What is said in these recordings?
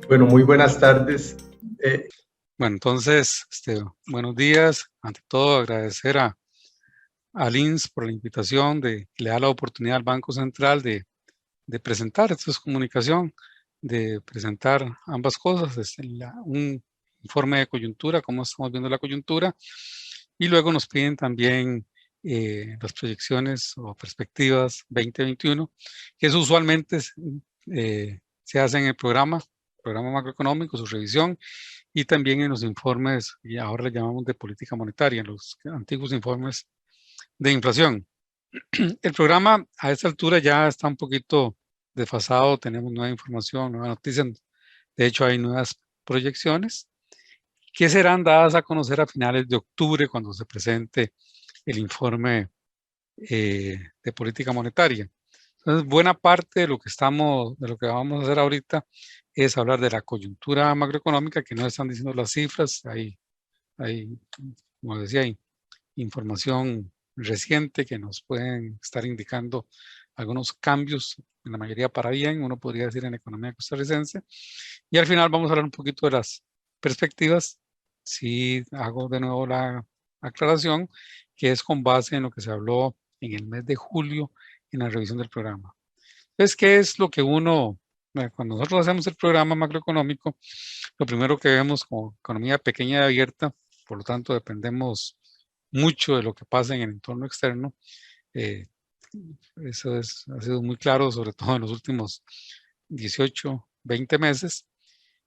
Bueno, muy buenas tardes. Bueno, entonces, buenos días. Ante todo, agradecer a Lins por la invitación que le da la oportunidad al Banco Central de presentar, esto es comunicación, de presentar ambas cosas, un informe de coyuntura, cómo estamos viendo la coyuntura, y luego nos piden también las proyecciones o perspectivas 2021, que eso usualmente se hace en el programa macroeconómico, su revisión, y también en los informes, y ahora le llamamos de política monetaria, en los antiguos informes de inflación. El programa a esta altura ya está un poquito desfasado, tenemos nueva información, nuevas noticias, de hecho hay nuevas proyecciones que serán dadas a conocer a finales de octubre cuando se presente el informe de política monetaria. Entonces, buena parte de lo que vamos a hacer ahorita es hablar de la coyuntura macroeconómica, que no están diciendo las cifras, hay como decía, hay información reciente que nos pueden estar indicando algunos cambios, en la mayoría para bien, uno podría decir en la economía costarricense. Y al final vamos a hablar un poquito de las perspectivas. Si hago de nuevo la aclaración, que es con base en lo que se habló en el mes de julio en la revisión del programa. Entonces, ¿qué es lo que cuando nosotros hacemos el programa macroeconómico, lo primero que vemos como economía pequeña y abierta, por lo tanto dependemos mucho de lo que pasa en el entorno externo. Eso ha sido muy claro, sobre todo en los últimos 18, 20 meses.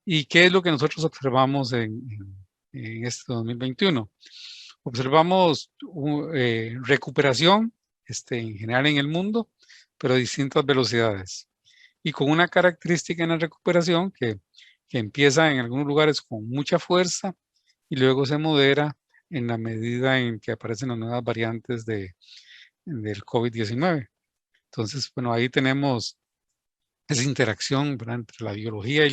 ¿Y qué es lo que nosotros observamos en este 2021? Observamos recuperación en general en el mundo, pero a distintas velocidades. Y con una característica en la recuperación que empieza en algunos lugares con mucha fuerza y luego se modera en la medida en que aparecen las nuevas variantes del COVID-19. Entonces, bueno, ahí tenemos esa interacción, ¿verdad?, entre la biología y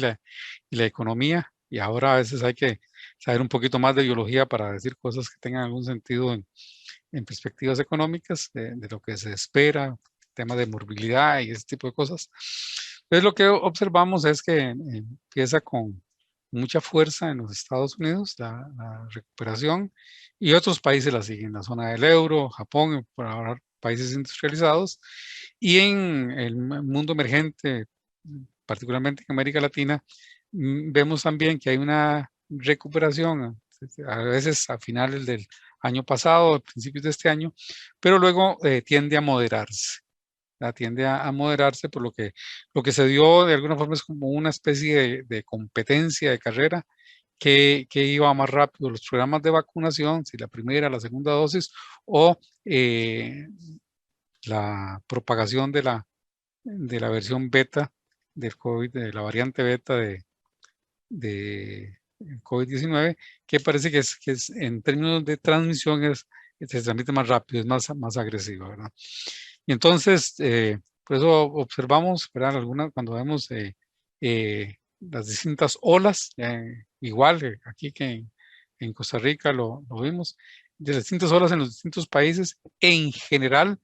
la economía, y ahora a veces hay que saber un poquito más de biología para decir cosas que tengan algún sentido en perspectivas económicas de lo que se espera, temas de morbilidad y ese tipo de cosas. Entonces lo que observamos es que empieza con mucha fuerza en los Estados Unidos la recuperación, y otros países la siguen, la zona del euro, Japón, por ahora países industrializados, y en el mundo emergente, particularmente en América Latina, vemos también que hay una recuperación, a veces a finales del año pasado, a principios de este año, pero luego tiende a moderarse. Tiende a moderarse, por lo que se dio de alguna forma es como una especie de competencia de carrera que iba más rápido, los programas de vacunación, si la primera, la segunda dosis, o la propagación de la versión beta del COVID, de la variante beta de COVID-19, que parece que es en términos de transmisión se transmite más rápido, es más agresiva, ¿verdad? Y entonces, por eso observamos, ¿verdad?, cuando vemos las distintas olas, igual aquí que en Costa Rica lo vimos, de las distintas olas en los distintos países, en general,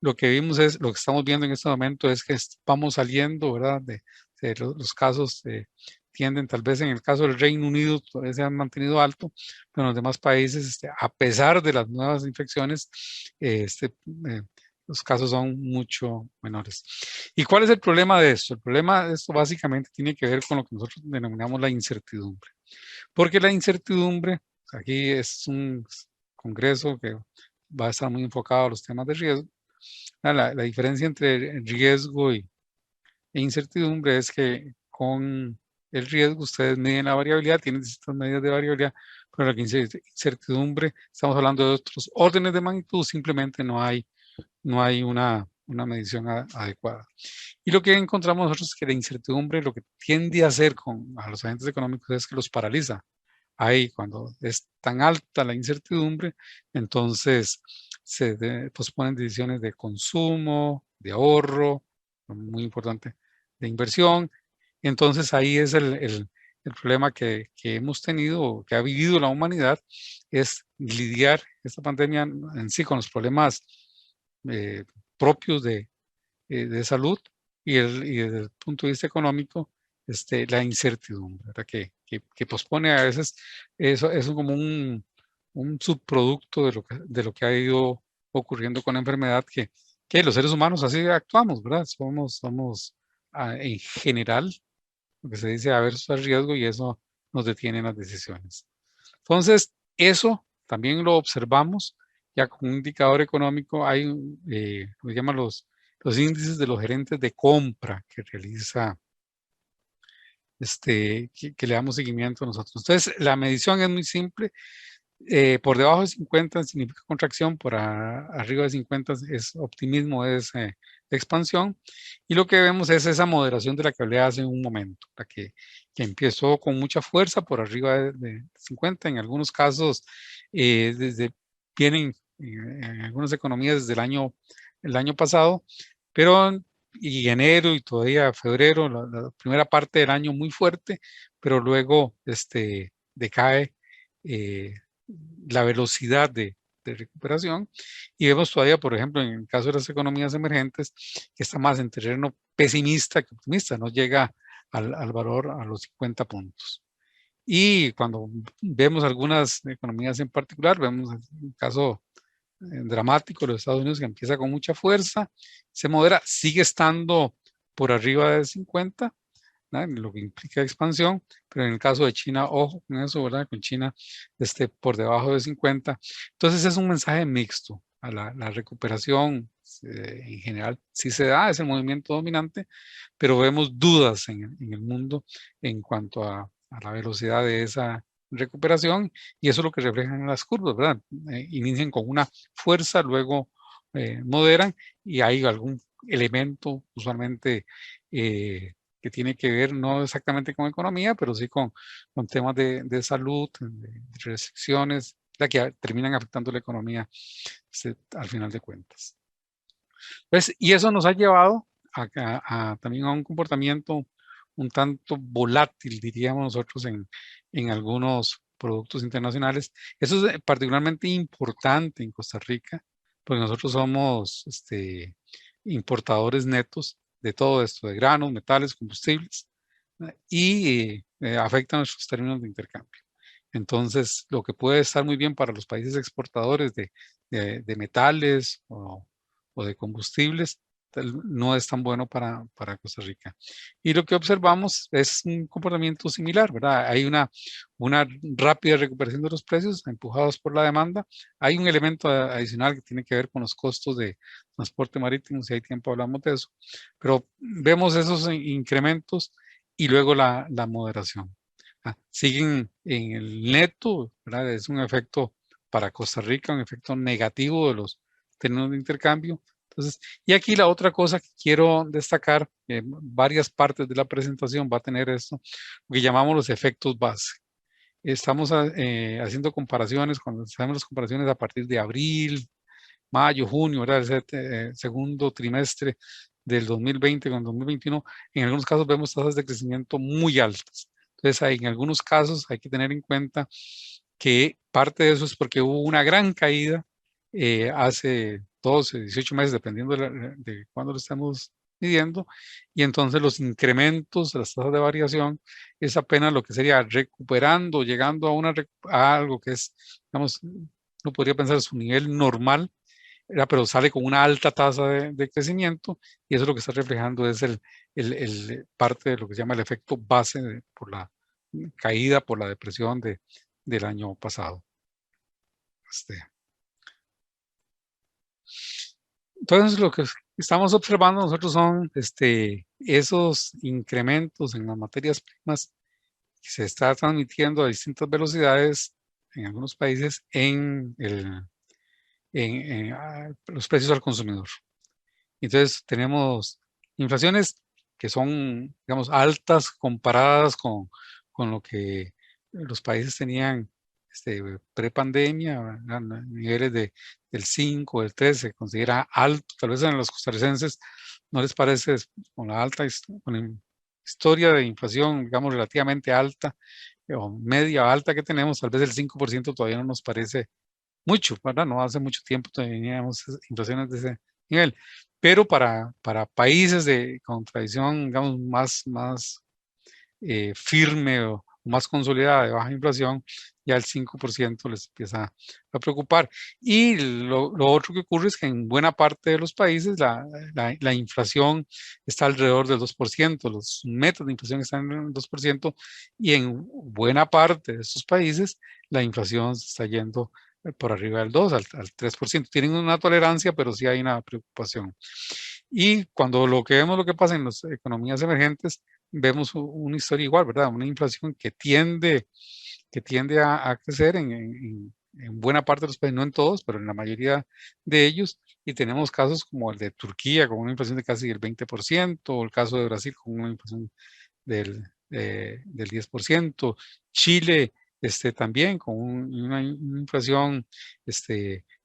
lo que vimos es, lo que estamos viendo en este momento es que vamos saliendo, ¿verdad?, de los casos tienden, tal vez en el caso del Reino Unido todavía se han mantenido alto, pero en los demás países, a pesar de las nuevas infecciones, los casos son mucho menores. ¿Y cuál es el problema de esto? El problema de esto básicamente tiene que ver con lo que nosotros denominamos la incertidumbre. Porque la incertidumbre, aquí es un congreso que va a estar muy enfocado a los temas de riesgo. La diferencia entre riesgo e incertidumbre es que con el riesgo ustedes miden la variabilidad, tienen distintas medidas de variabilidad, pero la incertidumbre, estamos hablando de otros órdenes de magnitud, simplemente no hay una medición adecuada. Y lo que encontramos nosotros es que la incertidumbre lo que tiende a hacer a los agentes económicos es que los paraliza. Ahí, cuando es tan alta la incertidumbre, entonces se posponen decisiones de consumo, de ahorro, muy importante, de inversión. Entonces ahí es el problema que hemos tenido, que ha vivido la humanidad, es lidiar esta pandemia en sí con los problemas propios de salud y desde el punto de vista económico, la incertidumbre, ¿verdad? Que pospone a veces, eso es como un subproducto de lo que ha ido ocurriendo con la enfermedad, que los seres humanos así actuamos, ¿verdad? Somos en general, lo que se dice aversos al riesgo, y eso nos detiene en las decisiones. Entonces, eso también lo observamos ya como un indicador económico. Hay lo que llaman los índices de los gerentes de compra que realiza, que le damos seguimiento a nosotros. Entonces, la medición es muy simple. Por debajo de 50 significa contracción, por arriba de 50 es optimismo, es expansión. Y lo que vemos es esa moderación de la que hablé hace un momento, la que empezó con mucha fuerza por arriba de 50. En algunos casos, vienen en algunas economías desde el año pasado, pero y enero y todavía febrero, la primera parte del año muy fuerte, pero luego decae la velocidad de recuperación, y vemos todavía, por ejemplo, en el caso de las economías emergentes, que está más en terreno pesimista que optimista, no llega al valor, a los 50 puntos. Y cuando vemos algunas economías en particular, vemos el caso dramático de los Estados Unidos, que empieza con mucha fuerza, se modera, sigue estando por arriba de 50, lo que implica expansión, pero en el caso de China, ojo con eso, ¿verdad? Con China por debajo de 50. Entonces es un mensaje mixto. A la recuperación en general sí se da, es el movimiento dominante, pero vemos dudas en el mundo en cuanto a la velocidad de esa recuperación, y eso es lo que reflejan las curvas, ¿verdad? Inician con una fuerza, luego moderan, y hay algún elemento usualmente que tiene que ver no exactamente con economía, pero sí con temas de salud, de restricciones, que terminan afectando la economía al final de cuentas. Pues, y eso nos ha llevado también a un comportamiento un tanto volátil, diríamos nosotros, en algunos productos internacionales. Eso es particularmente importante en Costa Rica, porque nosotros somos importadores netos de todo esto, de granos, metales, combustibles, y afecta nuestros términos de intercambio. Entonces, lo que puede estar muy bien para los países exportadores de metales o de combustibles, no es tan bueno para Costa Rica. Y lo que observamos es un comportamiento similar, ¿verdad? Hay una rápida recuperación de los precios empujados por la demanda. Hay un elemento adicional que tiene que ver con los costos de transporte marítimo, si hay tiempo hablamos de eso, pero vemos esos incrementos y luego la moderación. Siguen en el neto, ¿verdad? Es un efecto para Costa Rica, un efecto negativo de los términos de intercambio. Entonces, y aquí la otra cosa que quiero destacar, varias partes de la presentación va a tener esto, lo que llamamos los efectos base. Estamos haciendo comparaciones, cuando hacemos las comparaciones a partir de abril, mayo, junio, ¿verdad? Ese segundo trimestre del 2020 con 2021, en algunos casos vemos tasas de crecimiento muy altas. Entonces, en algunos casos hay que tener en cuenta que parte de eso es porque hubo una gran caída hace 12, 18 meses, dependiendo de cuándo lo estamos midiendo, y entonces los incrementos de las tasas de variación es apenas lo que sería recuperando, llegando a algo que es, digamos, uno podría pensar su nivel normal, pero sale con una alta tasa de crecimiento, y eso lo que está reflejando es el parte de lo que se llama el efecto base por la caída, por la depresión del año pasado. Entonces, lo que estamos observando nosotros son esos incrementos en las materias primas que se está transmitiendo a distintas velocidades en algunos países en los precios al consumidor. Entonces, tenemos inflaciones que son, digamos, altas comparadas con lo que los países tenían pre-pandemia, niveles del 5, del 3, se considera alto. Tal vez a los costarricenses no les parece, con la con la historia de inflación, digamos, relativamente alta o media alta que tenemos, tal vez el 5% todavía no nos parece mucho, ¿verdad? No hace mucho tiempo teníamos inflaciones de ese nivel, pero para países con tradición, digamos, más firme o más consolidada de baja inflación, ya el 5% les empieza a preocupar. Y lo otro que ocurre es que en buena parte de los países la inflación está alrededor del 2%, los metas de inflación están en el 2%, y en buena parte de estos países la inflación se está yendo por arriba del 2, al 3%. Tienen una tolerancia, pero sí hay una preocupación. Y cuando lo que vemos lo que pasa en las economías emergentes, vemos una historia igual, ¿verdad? Una inflación que tiende a crecer en buena parte de los países, no en todos, pero en la mayoría de ellos. Y tenemos casos como el de Turquía, con una inflación de casi el 20%, o el caso de Brasil, con una inflación del 10%. Chile, también con una inflación,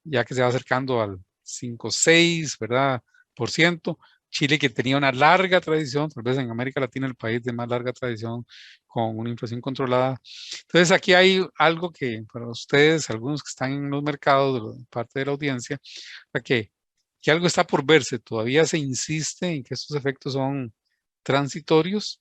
ya que se va acercando al 5, 6, ¿verdad? Por ciento. Chile, que tenía una larga tradición, tal vez en América Latina el país de más larga tradición, con una inflación controlada. Entonces aquí hay algo que para ustedes, algunos que están en los mercados, parte de la audiencia, que algo está por verse. Todavía se insiste en que estos efectos son transitorios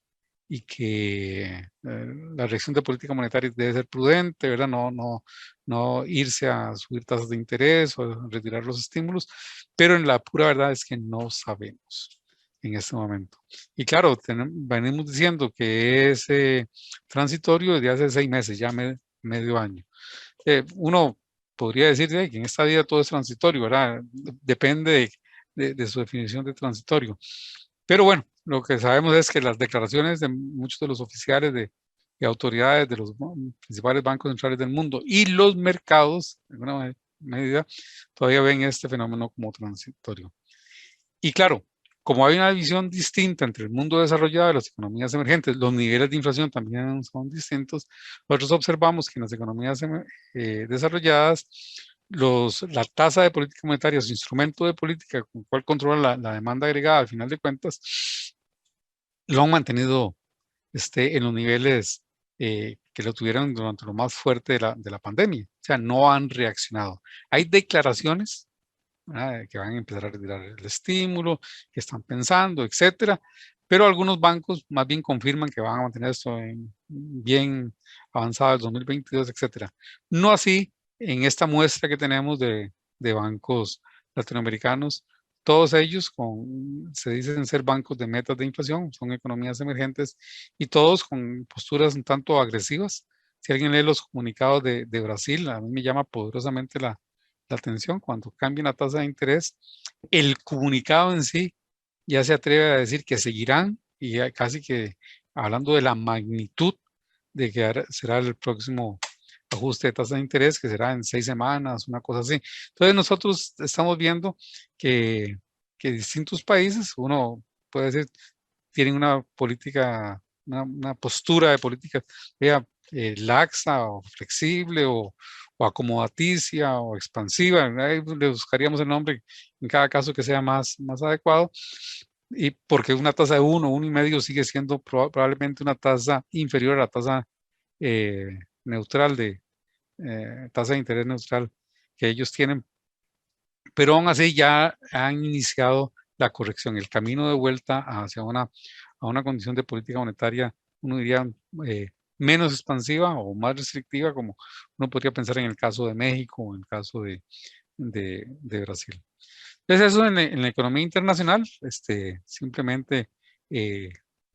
y que la reacción de política monetaria debe ser prudente, ¿verdad? No irse a subir tasas de interés o a retirar los estímulos, pero en la pura verdad es que no sabemos en este momento. Y claro, venimos diciendo que es transitorio desde hace 6 meses, ya medio año. Uno podría decir que en esta vida todo es transitorio, ¿verdad? Depende de su definición de transitorio. Pero bueno, lo que sabemos es que las declaraciones de muchos de los oficiales de autoridades de los principales bancos centrales del mundo y los mercados, en alguna medida, todavía ven este fenómeno como transitorio. Y claro, como hay una visión distinta entre el mundo desarrollado y las economías emergentes, los niveles de inflación también son distintos. Nosotros observamos que en las economías desarrolladas, la tasa de política monetaria, su instrumento de política con el cual controla la demanda agregada, al final de cuentas, lo han mantenido en los niveles que lo tuvieron durante lo más fuerte de la pandemia. O sea, no han reaccionado. Hay declaraciones que van a empezar a retirar el estímulo, que están pensando, etcétera. Pero algunos bancos más bien confirman que van a mantener esto bien avanzado el 2022, etcétera. No así en esta muestra que tenemos de bancos latinoamericanos. Todos ellos se dicen ser bancos de metas de inflación, son economías emergentes y todos con posturas un tanto agresivas. Si alguien lee los comunicados de Brasil, a mí me llama poderosamente la atención cuando cambien la tasa de interés. El comunicado en sí ya se atreve a decir que seguirán y ya casi que hablando de la magnitud de que será el próximo ajuste de tasa de interés, que será en 6 semanas, una cosa así. Entonces nosotros estamos viendo que distintos países, uno puede decir, tienen una política, una postura de política laxa o flexible o acomodaticia o expansiva. Ahí le buscaríamos el nombre en cada caso que sea más adecuado. Y porque una tasa de 1,5 sigue siendo probablemente una tasa inferior a la tasa neutral tasa de interés neutral que ellos tienen. Pero aún así ya han iniciado la corrección, el camino de vuelta hacia a una condición de política monetaria, uno diría, menos expansiva o más restrictiva, como uno podría pensar en el caso de México o en el caso de Brasil. Entonces eso en la economía internacional, simplemente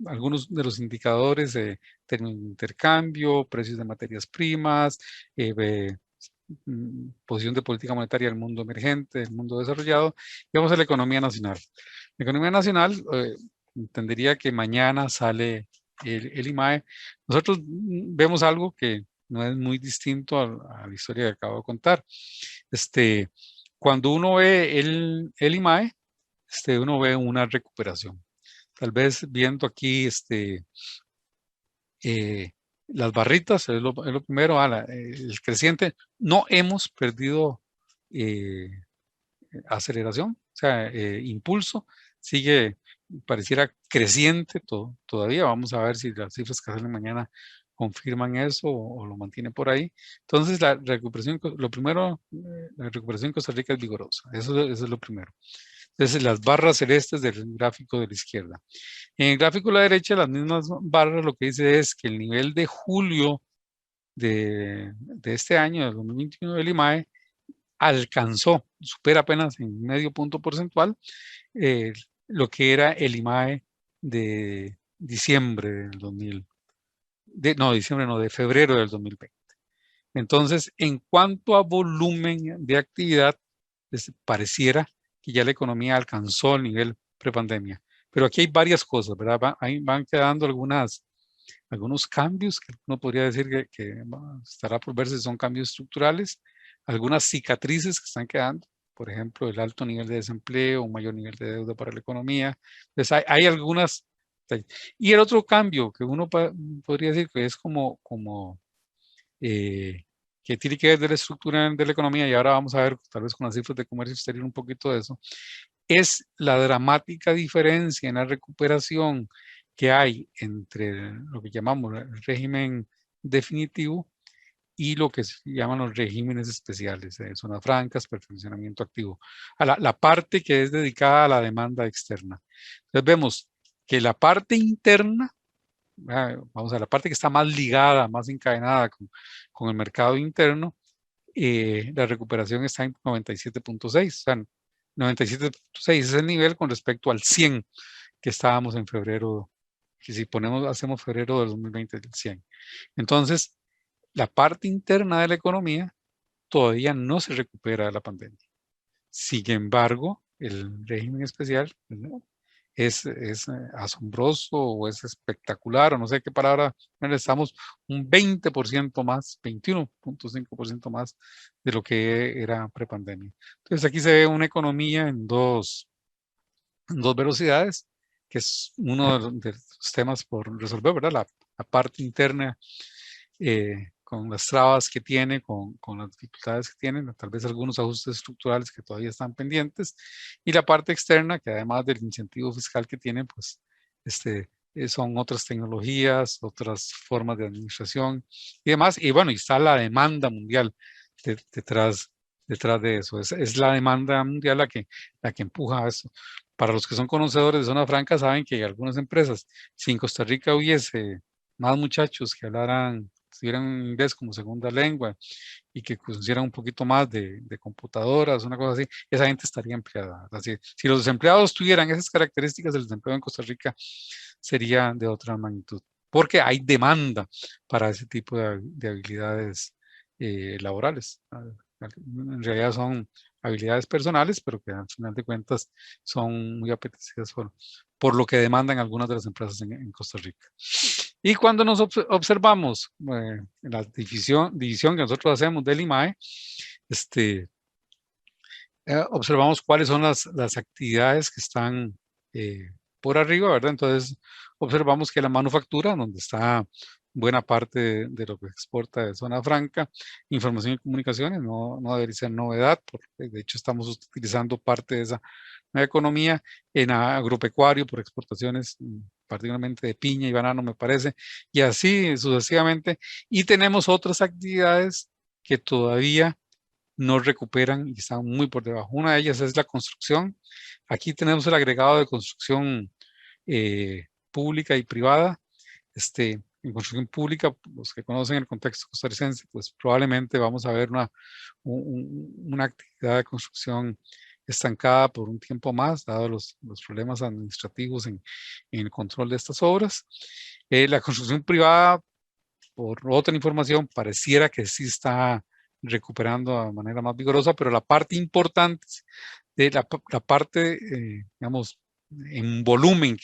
algunos de los indicadores de intercambio, precios de materias primas, posición de política monetaria del mundo emergente, del mundo desarrollado, y vamos a la economía nacional. La economía nacional, entendería que mañana sale el IMAE. Nosotros vemos algo que no es muy distinto a la historia que acabo de contar. Cuando uno ve el IMAE, uno ve una recuperación. Tal vez viendo aquí las barritas, es lo primero, el creciente, no hemos perdido aceleración, o sea, impulso, sigue, pareciera creciente todavía. Vamos a ver si las cifras que salen mañana confirman eso o lo mantienen por ahí. Entonces, la recuperación en Costa Rica es vigorosa, eso es lo primero. Entonces, las barras celestes del gráfico de la izquierda. En el gráfico de la derecha, las mismas barras lo que dice es que el nivel de julio de este año, del 2021, del IMAE, alcanzó, supera apenas en medio punto porcentual, lo que era el IMAE de diciembre del 2000, de febrero del 2020. Entonces, en cuanto a volumen de actividad, pareciera que ya la economía alcanzó el nivel prepandemia. Pero aquí hay varias cosas, ¿verdad? Van quedando algunos cambios que uno podría decir que estará por verse si son cambios estructurales, algunas cicatrices que están quedando, por ejemplo, el alto nivel de desempleo, un mayor nivel de deuda para la economía. Entonces, hay algunas. Y el otro cambio que uno podría decir que es que tiene que ver de la estructura de la economía, y ahora vamos a ver tal vez con las cifras de comercio exterior un poquito de eso, es la dramática diferencia en la recuperación que hay entre lo que llamamos el régimen definitivo y lo que se llaman los regímenes especiales, zonas francas, perfeccionamiento activo, a la parte que es dedicada a la demanda externa. Entonces vemos que la parte interna, vamos a la parte que está más ligada, más encadenada con el mercado interno, la recuperación está en 97.6, o sea, 97.6 es el nivel con respecto al 100 que estábamos en febrero, que si hacemos febrero del 2020 del 100. Entonces, la parte interna de la economía todavía no se recupera de la pandemia. Sin embargo, el régimen especial, ¿no?, es asombroso o es espectacular, o no sé qué palabra, estamos un 20% más, 21.5% más de lo que era prepandemia. Entonces aquí se ve una economía en dos velocidades, que es uno de los temas por resolver, ¿verdad? La parte interna con las trabas que tiene, con las dificultades que tienen, tal vez algunos ajustes estructurales que todavía están pendientes, y la parte externa, que además del incentivo fiscal que tienen, pues son otras tecnologías, otras formas de administración y demás. Y bueno, y está la demanda mundial detrás de eso. Es la demanda mundial la que empuja a eso. Para los que son conocedores de zona franca, saben que algunas empresas, si en Costa Rica hubiese más muchachos que tuvieran inglés como segunda lengua y que conocieran un poquito más de computadoras, una cosa así, esa gente estaría empleada. Así, si los desempleados tuvieran esas características del desempleo en Costa Rica, sería de otra magnitud, porque hay demanda para ese tipo de habilidades laborales. En realidad son habilidades personales, pero que al final de cuentas son muy apetecidas por lo que demandan algunas de las empresas en Costa Rica. Y cuando nos observamos la división que nosotros hacemos del IMAE, observamos cuáles son las actividades que están por arriba, ¿verdad? Entonces, observamos que la manufactura, donde está buena parte de lo que exporta de zona franca, información y comunicaciones, no debería ser novedad, porque de hecho estamos utilizando parte de esa economía en agropecuario por exportaciones, particularmente de piña y banano, me parece, y así sucesivamente. Y tenemos otras actividades que todavía no recuperan y están muy por debajo. Una de ellas es la construcción. Aquí tenemos el agregado de construcción pública y privada. En construcción pública, los que conocen el contexto costarricense, pues probablemente vamos a ver una actividad de construcción estancada por un tiempo más, dado los problemas administrativos en el control de estas obras. La construcción privada, por otra información, pareciera que sí está recuperando de manera más vigorosa, pero la parte importante de la parte, digamos, en volumen,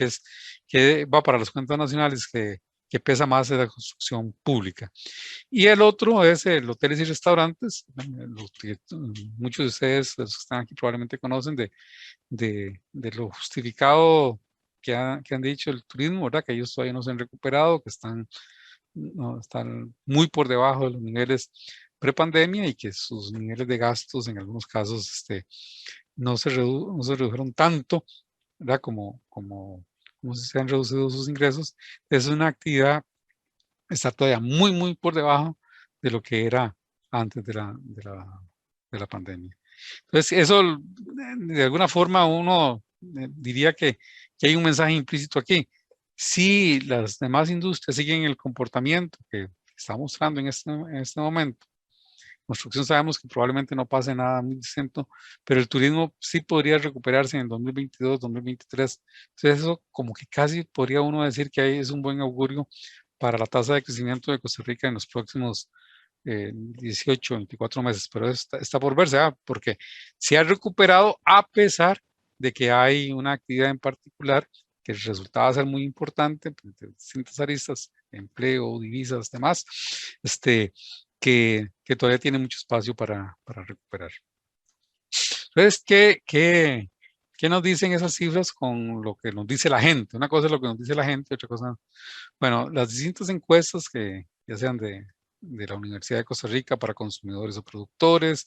que va para las cuentas nacionales, que pesa más es la construcción pública. Y el otro es el hoteles y restaurantes, los que muchos de ustedes, los que están aquí, probablemente conocen de lo justificado que han dicho el turismo, ¿verdad? Que ellos todavía no se han recuperado, que están muy por debajo de los niveles prepandemia y que sus niveles de gastos en algunos casos no se redujeron tanto, ¿verdad? Como se han reducido sus ingresos. Es una actividad, está todavía muy por debajo de lo que era antes de la pandemia. Entonces, eso de alguna forma uno diría que hay un mensaje implícito aquí. Si las demás industrias siguen el comportamiento que está mostrando en este momento, construcción sabemos que probablemente no pase nada muy distinto, pero el turismo sí podría recuperarse en el 2022, 2023. Entonces eso como que casi podría uno decir que ahí es un buen augurio para la tasa de crecimiento de Costa Rica en los próximos 18, 24 meses, pero está por verse, porque se ha recuperado a pesar de que hay una actividad en particular que resultaba ser muy importante, pues, de distintas aristas, empleo, divisas, demás, que todavía tiene mucho espacio para recuperar. Entonces, ¿qué nos dicen esas cifras con lo que nos dice la gente? Una cosa es lo que nos dice la gente, otra cosa, bueno, las distintas encuestas que ya sean de la Universidad de Costa Rica para consumidores o productores,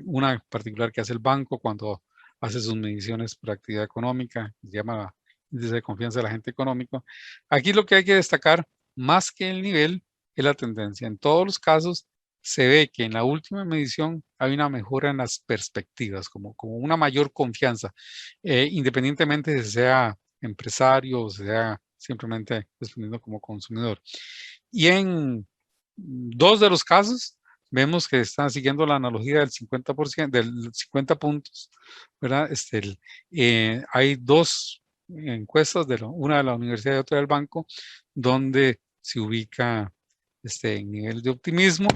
una particular que hace el banco cuando hace sus mediciones por actividad económica, se llama índice de confianza del agente económico. Aquí lo que hay que destacar, más que el nivel, es la tendencia. En todos los casos, se ve que en la última medición hay una mejora en las perspectivas, como una mayor confianza, independientemente de si sea empresario o sea simplemente respondiendo como consumidor. Y en dos de los casos, vemos que están siguiendo la analogía del 50%, del 50 puntos, ¿verdad? Hay dos encuestas, una de la universidad y otra del banco, donde se ubica en nivel de optimismo.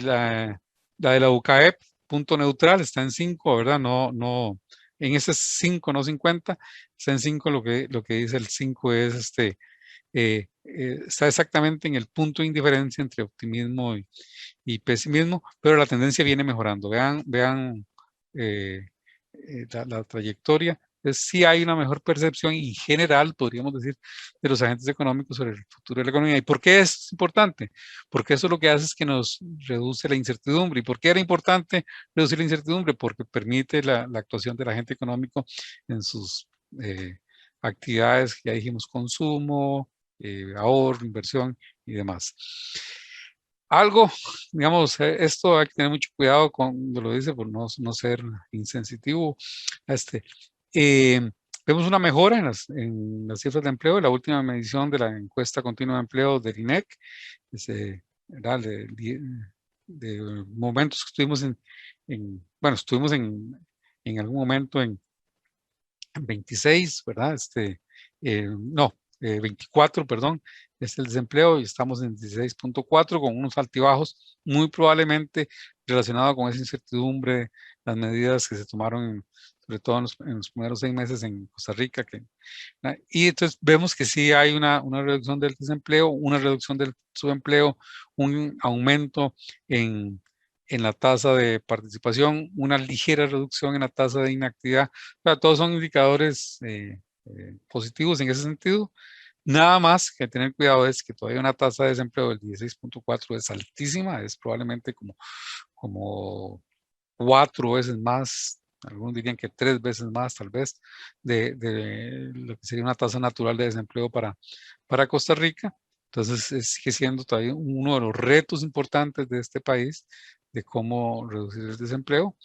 La de la UCAEP, punto neutral, está en 5, ¿verdad? En ese 5, no 50, está en 5, lo que dice el 5 es está exactamente en el punto de indiferencia entre optimismo y pesimismo, pero la tendencia viene mejorando. Vean la trayectoria. Entonces, sí hay una mejor percepción en general, podríamos decir, de los agentes económicos sobre el futuro de la economía. ¿Y por qué es importante? Porque eso lo que hace es que nos reduce la incertidumbre. ¿Y por qué era importante reducir la incertidumbre? Porque permite la actuación del agente económico en sus actividades, ya dijimos, consumo, ahorro, inversión y demás. Algo, digamos, esto hay que tener mucho cuidado cuando lo dice por no ser insensitivo. Eh, Vemos una mejora en las cifras de empleo. La última medición de la encuesta continua de empleo del INEC, ¿verdad? De momentos que estuvimos bueno, estuvimos en algún momento en 26, ¿verdad? No, 24, perdón, es el desempleo y estamos en 16.4 con unos altibajos muy probablemente relacionados con esa incertidumbre, las medidas que se tomaron, sobre todo en los primeros 6 meses en Costa Rica. Y entonces vemos que sí hay una reducción del desempleo, una reducción del subempleo, un aumento en la tasa de participación, una ligera reducción en la tasa de inactividad. O sea, todos son indicadores positivos en ese sentido. Nada más que tener cuidado es que todavía una tasa de desempleo del 16.4 es altísima, es probablemente como 4 veces más, algunos dirían que 3 veces más tal vez, de lo que sería una tasa natural de desempleo para Costa Rica. Entonces sigue siendo todavía uno de los retos importantes de este país de cómo reducir el desempleo.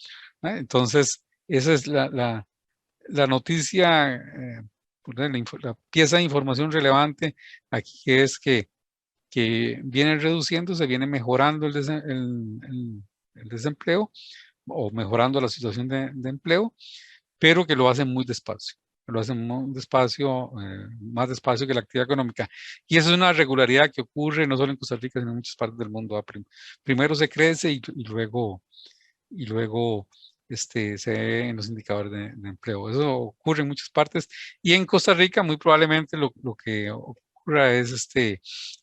Entonces, esa es la noticia, la pieza de información relevante aquí es que viene reduciendo, se viene mejorando el desempleo o mejorando la situación de empleo, pero que lo hacen muy despacio. Lo hacen muy despacio, más despacio que la actividad económica. Y eso es una regularidad que ocurre no solo en Costa Rica, sino en muchas partes del mundo. Primero se crece y luego se ve en los indicadores de empleo. Eso ocurre en muchas partes. Y en Costa Rica, muy probablemente lo que ocurra es en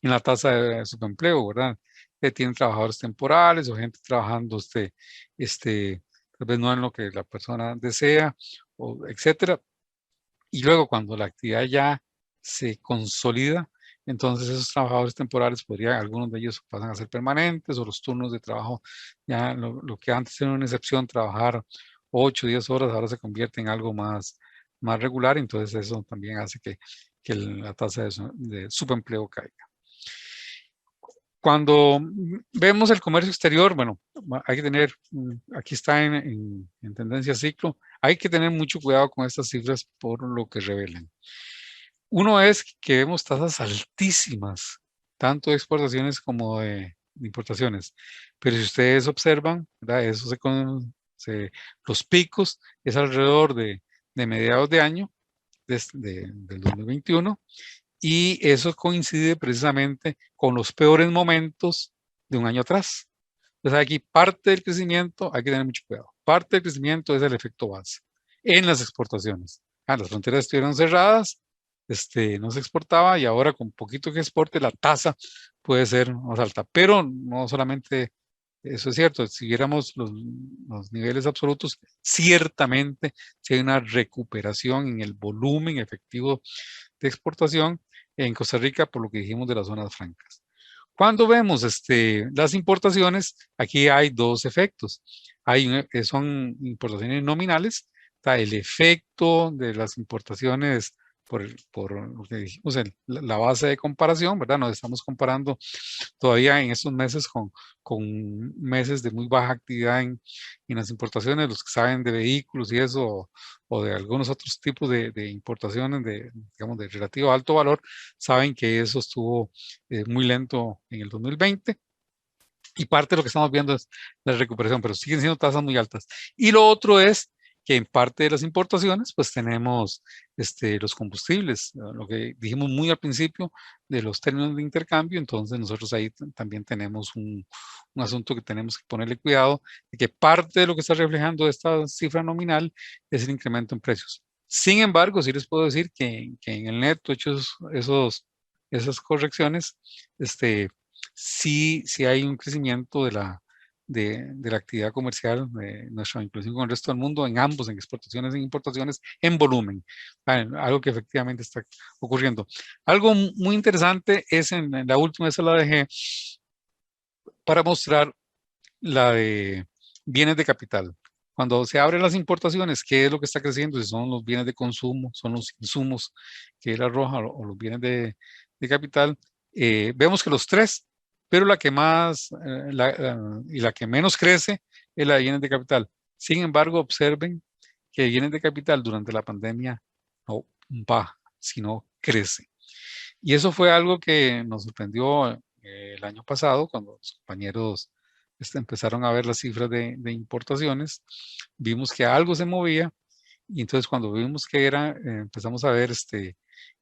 la tasa de subempleo, ¿verdad? Que tienen trabajadores temporales o gente trabajando tal vez no en lo que la persona desea, etcétera. Y luego cuando la actividad ya se consolida, entonces esos trabajadores temporales algunos de ellos pasan a ser permanentes o los turnos de trabajo, ya lo que antes era una excepción, trabajar 8 o 10 horas, ahora se convierte en algo más regular, entonces eso también hace que la tasa de subempleo caiga. Cuando vemos el comercio exterior, bueno, hay que tener, aquí está en tendencia ciclo, hay que tener mucho cuidado con estas cifras por lo que revelan. Uno es que vemos tasas altísimas, tanto de exportaciones como de importaciones. Pero si ustedes observan, ¿verdad? Eso los picos es alrededor de mediados de año del 2021 y eso coincide precisamente con los peores momentos de un año atrás. Entonces aquí parte del crecimiento, hay que tener mucho cuidado, parte del crecimiento es el efecto base en las exportaciones. Las fronteras estuvieron cerradas, no se exportaba y ahora con poquito que exporte la tasa puede ser más alta. Pero no solamente eso es cierto, si viéramos los niveles absolutos, ciertamente si hay una recuperación en el volumen efectivo de exportación en Costa Rica por lo que dijimos de las zonas francas. Cuando vemos las importaciones, aquí hay dos efectos. Son importaciones nominales, está el efecto de las importaciones por lo que dijimos, la base de comparación, ¿verdad? Nos estamos comparando todavía en estos meses con meses de muy baja actividad en las importaciones, los que saben de vehículos y eso, o de algunos otros tipos de importaciones digamos, de relativo alto valor, saben que eso estuvo muy lento en el 2020. Y parte de lo que estamos viendo es la recuperación, pero siguen siendo tasas muy altas. Y lo otro es que en parte de las importaciones, pues tenemos los combustibles, lo que dijimos muy al principio de los términos de intercambio, entonces nosotros ahí también tenemos un asunto que tenemos que ponerle cuidado, de que parte de lo que está reflejando esta cifra nominal es el incremento en precios. Sin embargo, sí les puedo decir que en el neto, hechos esas correcciones, sí hay un crecimiento de la actividad comercial de nuestra inclusión con el resto del mundo en ambos, en exportaciones e importaciones, en volumen, algo que efectivamente está ocurriendo. Algo muy interesante es en la última, esa la dejé para mostrar la de bienes de capital. Cuando se abren las importaciones, ¿qué es lo que está creciendo? Si son los bienes de consumo, son los insumos que es la roja o los bienes de capital. Vemos que los tres, pero la que más y la que menos crece es la de bienes de capital. Sin embargo, observen que bienes de capital durante la pandemia no baja, sino crece. Y eso fue algo que nos sorprendió el año pasado cuando los compañeros empezaron a ver las cifras de importaciones, vimos que algo se movía y entonces cuando vimos que empezamos a ver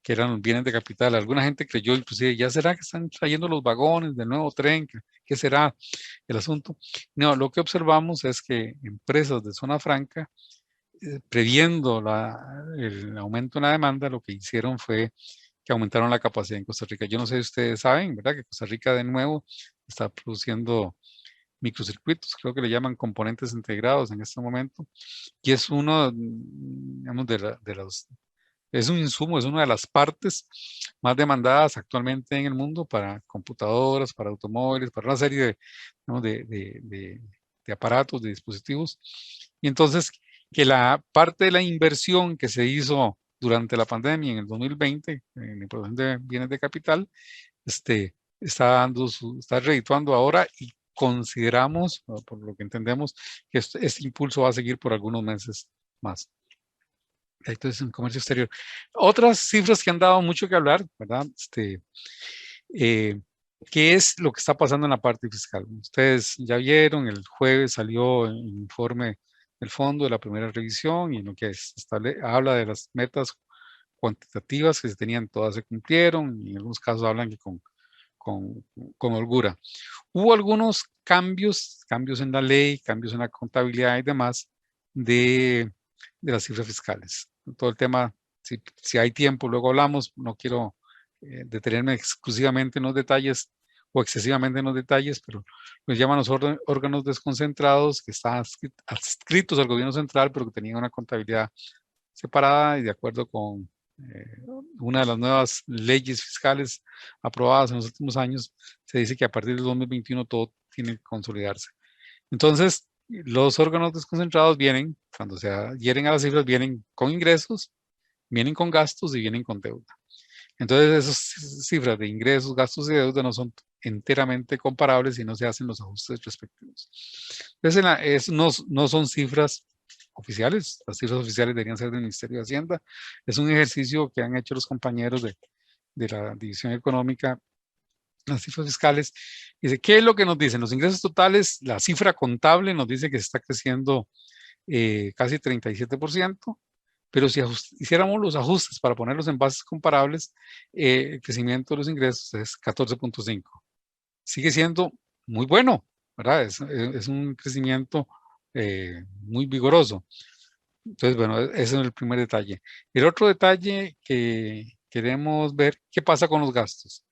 que eran los bienes de capital. Alguna gente creyó inclusive, ¿ya será que están trayendo los vagones del nuevo tren? ¿Qué será el asunto? No, lo que observamos es que empresas de zona franca, previendo el aumento en la demanda, lo que hicieron fue que aumentaron la capacidad en Costa Rica. Yo no sé si ustedes saben, ¿verdad? Que Costa Rica de nuevo está produciendo microcircuitos, creo que le llaman componentes integrados en este momento, y es uno, digamos, es un insumo, es una de las partes más demandadas actualmente en el mundo para computadoras, para automóviles, para una serie digamos, de aparatos, de dispositivos. Y entonces, que la parte de la inversión que se hizo durante la pandemia en el 2020, en la importación de bienes de capital, está redituando ahora y consideramos, por lo que entendemos, que este impulso va a seguir por algunos meses más. Entonces, en comercio exterior. Otras cifras que han dado mucho que hablar, ¿verdad? ¿Qué es lo que está pasando en la parte fiscal? Ustedes ya vieron, el jueves salió el informe del fondo de la primera revisión y en lo que habla de las metas cuantitativas que se tenían, todas se cumplieron y en algunos casos hablan que con holgura. Hubo algunos cambios en la ley, cambios en la contabilidad y demás de las cifras fiscales. Todo el tema, si hay tiempo, luego hablamos, no quiero detenerme exclusivamente en los detalles o excesivamente en los detalles, pero los llaman los órganos desconcentrados que están adscritos al gobierno central, pero que tenían una contabilidad separada y de acuerdo con una de las nuevas leyes fiscales aprobadas en los últimos años, se dice que a partir del 2021 todo tiene que consolidarse. Entonces, los órganos desconcentrados vienen, cuando se adhieren a las cifras, vienen con ingresos, vienen con gastos y vienen con deuda. Entonces, esas cifras de ingresos, gastos y deuda no son enteramente comparables si no se hacen los ajustes respectivos. Entonces, no son cifras oficiales, las cifras oficiales deberían ser del Ministerio de Hacienda. Es un ejercicio que han hecho los compañeros de la División Económica, las cifras fiscales. Dice, ¿qué es lo que nos dicen? Los ingresos totales, la cifra contable nos dice que se está creciendo casi 37%, pero si hiciéramos los ajustes para ponerlos en bases comparables, el crecimiento de los ingresos es 14.5. Sigue siendo muy bueno, ¿verdad? Es un crecimiento muy vigoroso. Entonces, bueno, ese es el primer detalle. El otro detalle que queremos ver, ¿qué pasa con los gastos?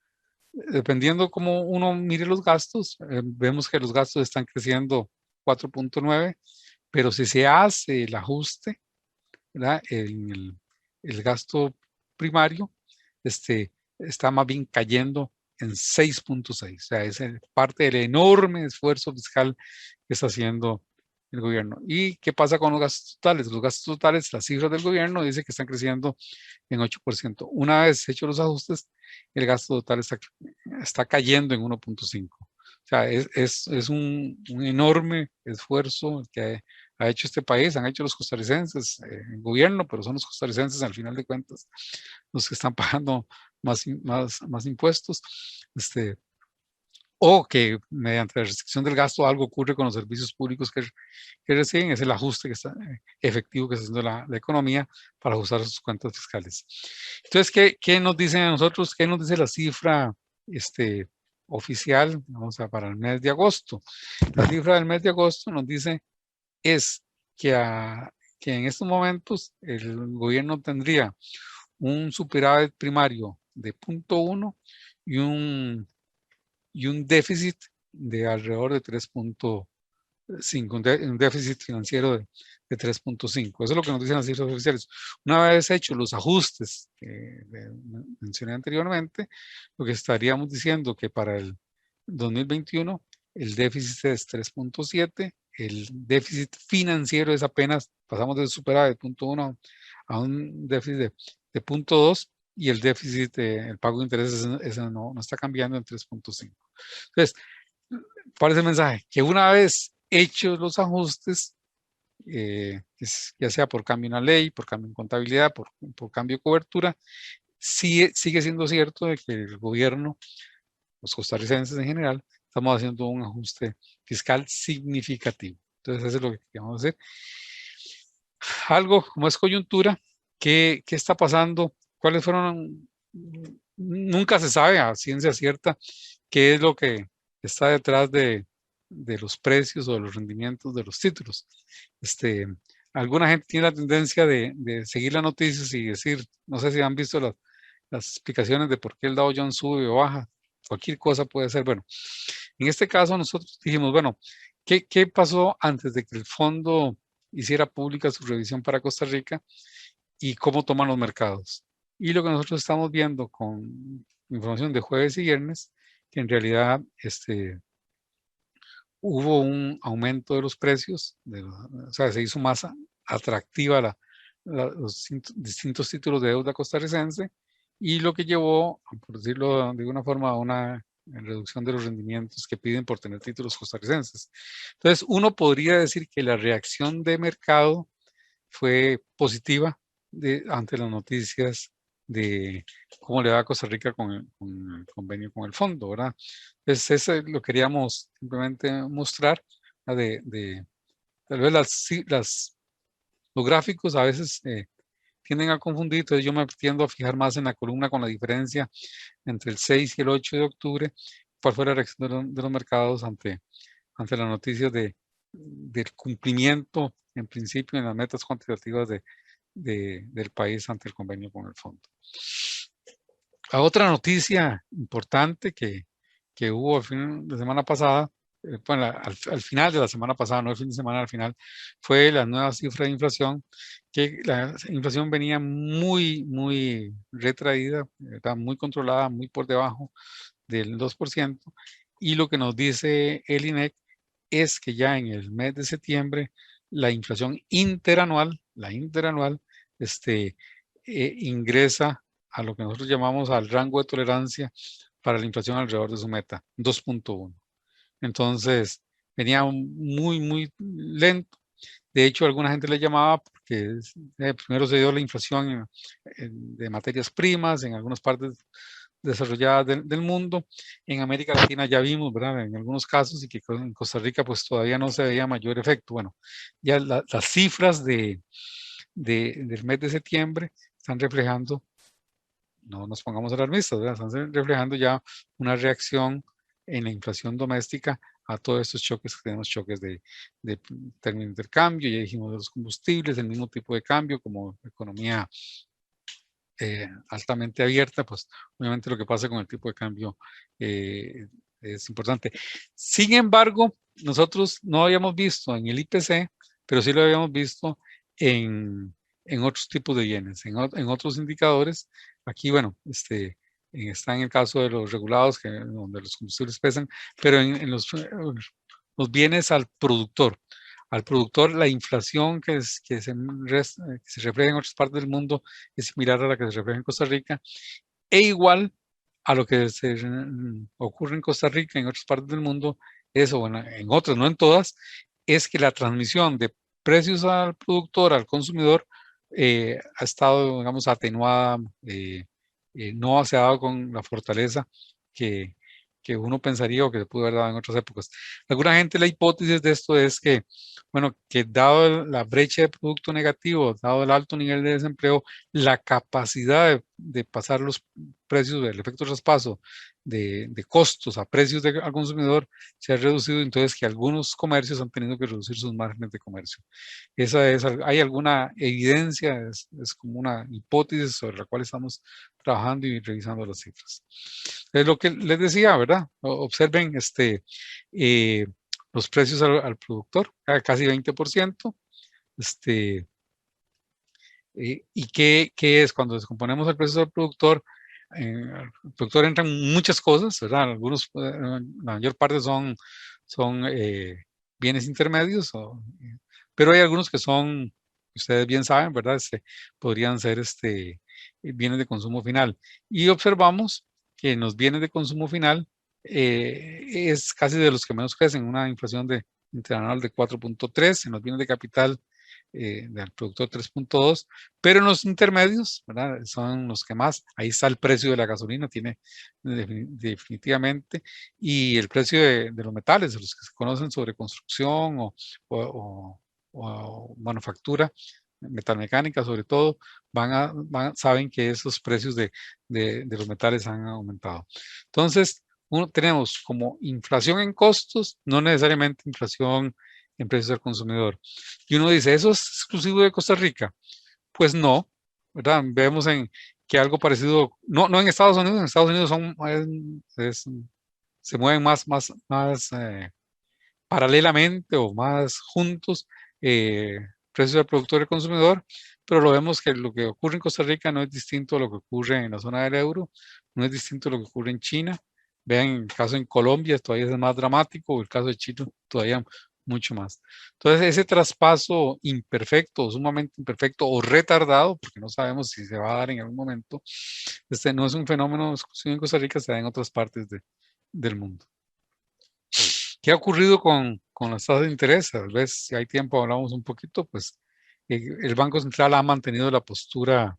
Dependiendo cómo uno mire los gastos, vemos que los gastos están creciendo 4.9, pero si se hace el ajuste, ¿verdad? El gasto primario está más bien cayendo en 6.6. O sea, es parte del enorme esfuerzo fiscal que está haciendo el gobierno. ¿Y qué pasa con los gastos totales? Los gastos totales, las cifras del gobierno dice que están creciendo en 8%. Una vez hechos los ajustes, el gasto total está cayendo en 1.5. O sea, es un enorme esfuerzo que ha hecho este país, han hecho los costarricenses, el gobierno, pero son los costarricenses al final de cuentas los que están pagando más impuestos, o que mediante la restricción del gasto algo ocurre con los servicios públicos que reciben, es el ajuste que está, efectivo que está haciendo la economía para ajustar sus cuentas fiscales. Entonces, ¿qué nos dicen a nosotros? ¿Qué nos dice la cifra oficial, vamos a, para el mes de agosto? La cifra del mes de agosto nos dice es que en estos momentos el gobierno tendría un superávit primario de 0.1 y un déficit de alrededor de 3.5, un déficit financiero de 3.5. Eso es lo que nos dicen las cifras oficiales. Una vez hechos los ajustes que mencioné anteriormente, lo que estaríamos diciendo que para el 2021 el déficit es 3.7, el déficit financiero es apenas, pasamos de superávit de 0.1 a un déficit de 0.2 y el déficit, el pago de intereses, eso no está cambiando en 3.5. Entonces, ¿cuál es el mensaje? Que una vez hechos los ajustes, ya sea por cambio en la ley, por cambio en contabilidad, por cambio de cobertura, sigue siendo cierto de que el gobierno, los costarricenses en general, estamos haciendo un ajuste fiscal significativo. Entonces, eso es lo que queríamos hacer. Algo como es coyuntura, ¿qué está pasando? ¿Cuáles fueron? Nunca se sabe a ciencia cierta qué es lo que está detrás de los precios o de los rendimientos de los títulos. Alguna gente tiene la tendencia de seguir las noticias y decir, no sé si han visto las explicaciones de por qué el Dow Jones sube o baja, cualquier cosa puede ser. Bueno, en este caso nosotros dijimos, bueno, ¿qué pasó antes de que el fondo hiciera pública su revisión para Costa Rica y cómo toman los mercados? Y lo que nosotros estamos viendo con información de jueves y viernes, que en realidad hubo un aumento de los precios, o sea, se hizo más atractiva los distintos títulos de deuda costarricense y lo que llevó, por decirlo de una forma, a una reducción de los rendimientos que piden por tener títulos costarricenses. Entonces, uno podría decir que la reacción de mercado fue positiva ante las noticias de cómo le va a Costa Rica con el convenio con el fondo, ¿verdad? Entonces, eso lo queríamos simplemente mostrar, tal vez los gráficos a veces tienden a confundir, entonces yo me tiendo a fijar más en la columna con la diferencia entre el 6 y el 8 de octubre, cuál fue la reacción de los mercados ante las noticias del cumplimiento, en principio, en las metas cuantitativas del país ante el convenio con el fondo. La otra noticia importante que hubo el fin de semana pasada, bueno, al final de la semana pasada, no el fin de semana, al final, fue la nueva cifra de inflación, que la inflación venía muy, muy retraída, estaba muy controlada, muy por debajo del 2%, y lo que nos dice el INEC es que ya en el mes de septiembre la inflación interanual ingresa a lo que nosotros llamamos al rango de tolerancia para la inflación alrededor de su meta, 2.1. Entonces, venía muy lento. De hecho, alguna gente le llamaba porque primero se dio la inflación de materias primas en algunas partes desarrolladas del mundo. En América Latina ya vimos, ¿verdad? En algunos casos, y que en Costa Rica pues todavía no se veía mayor efecto. Bueno, ya las cifras del mes de septiembre están reflejando, no nos pongamos alarmistas, ¿verdad? Están reflejando ya una reacción en la inflación doméstica a todos estos choques que tenemos, choques de término de intercambio, ya dijimos de los combustibles, el mismo tipo de cambio como economía altamente abierta, pues obviamente lo que pasa con el tipo de cambio es importante. Sin embargo, nosotros no habíamos visto en el IPC, pero sí lo habíamos visto en otros tipos de bienes, en otros indicadores. Aquí, bueno, está en el caso de los regulados, donde los combustibles pesan, pero en los bienes al productor. Al productor, la inflación que se refleja en otras partes del mundo es similar a la que se refleja en Costa Rica, e igual a lo que ocurre en Costa Rica, en otras partes del mundo, eso, bueno, en otras, no en todas, es que la transmisión de precios al productor, al consumidor, ha estado, digamos, atenuada, no se ha dado con la fortaleza que, uno pensaría o que se pudo haber dado en otras épocas. Alguna gente, la hipótesis de esto es que, bueno, que dado la brecha de producto negativo, dado el alto nivel de desempleo, la capacidad de pasar los precios, del efecto traspaso de costos a precios al consumidor se ha reducido, entonces que algunos comercios han tenido que reducir sus márgenes de comercio. ¿Hay alguna evidencia? Es como una hipótesis sobre la cual estamos trabajando y revisando las cifras. Es lo que les decía, ¿verdad? Observen los precios al productor, casi 20%. ¿Y qué es? Cuando descomponemos el precio del productor, al productor entran muchas cosas, ¿verdad? Algunos, la mayor parte son bienes intermedios, pero hay algunos que son, ustedes bien saben, ¿verdad? Podrían ser bienes de consumo final. Y observamos que en los bienes de consumo final es casi de los que menos crecen, una inflación interanual de 4.3, en los bienes de capital del productor 3.2, pero en los intermedios, ¿verdad? Son los que más, ahí está el precio de la gasolina, tiene definitivamente, y el precio de los metales, de los que se conocen sobre construcción o manufactura, metalmecánica sobre todo, saben que esos precios de los metales han aumentado. Entonces, tenemos como inflación en costos, no necesariamente inflación en precios al consumidor. Y uno dice, ¿eso es exclusivo de Costa Rica? Pues no, ¿verdad? Vemos que algo parecido, no en Estados Unidos se mueven más paralelamente o más juntos precios al productor y al consumidor, pero lo vemos que lo que ocurre en Costa Rica no es distinto a lo que ocurre en la zona del euro, no es distinto a lo que ocurre en China. Vean, el caso en Colombia todavía es más dramático, el caso de Chile todavía mucho más. Entonces, ese traspaso imperfecto, sumamente imperfecto o retardado, porque no sabemos si se va a dar en algún momento, no es un fenómeno exclusivo en Costa Rica, se da en otras partes del mundo. ¿Qué ha ocurrido con las tasas de interés? Tal vez si hay tiempo hablamos un poquito, pues el Banco Central ha mantenido la postura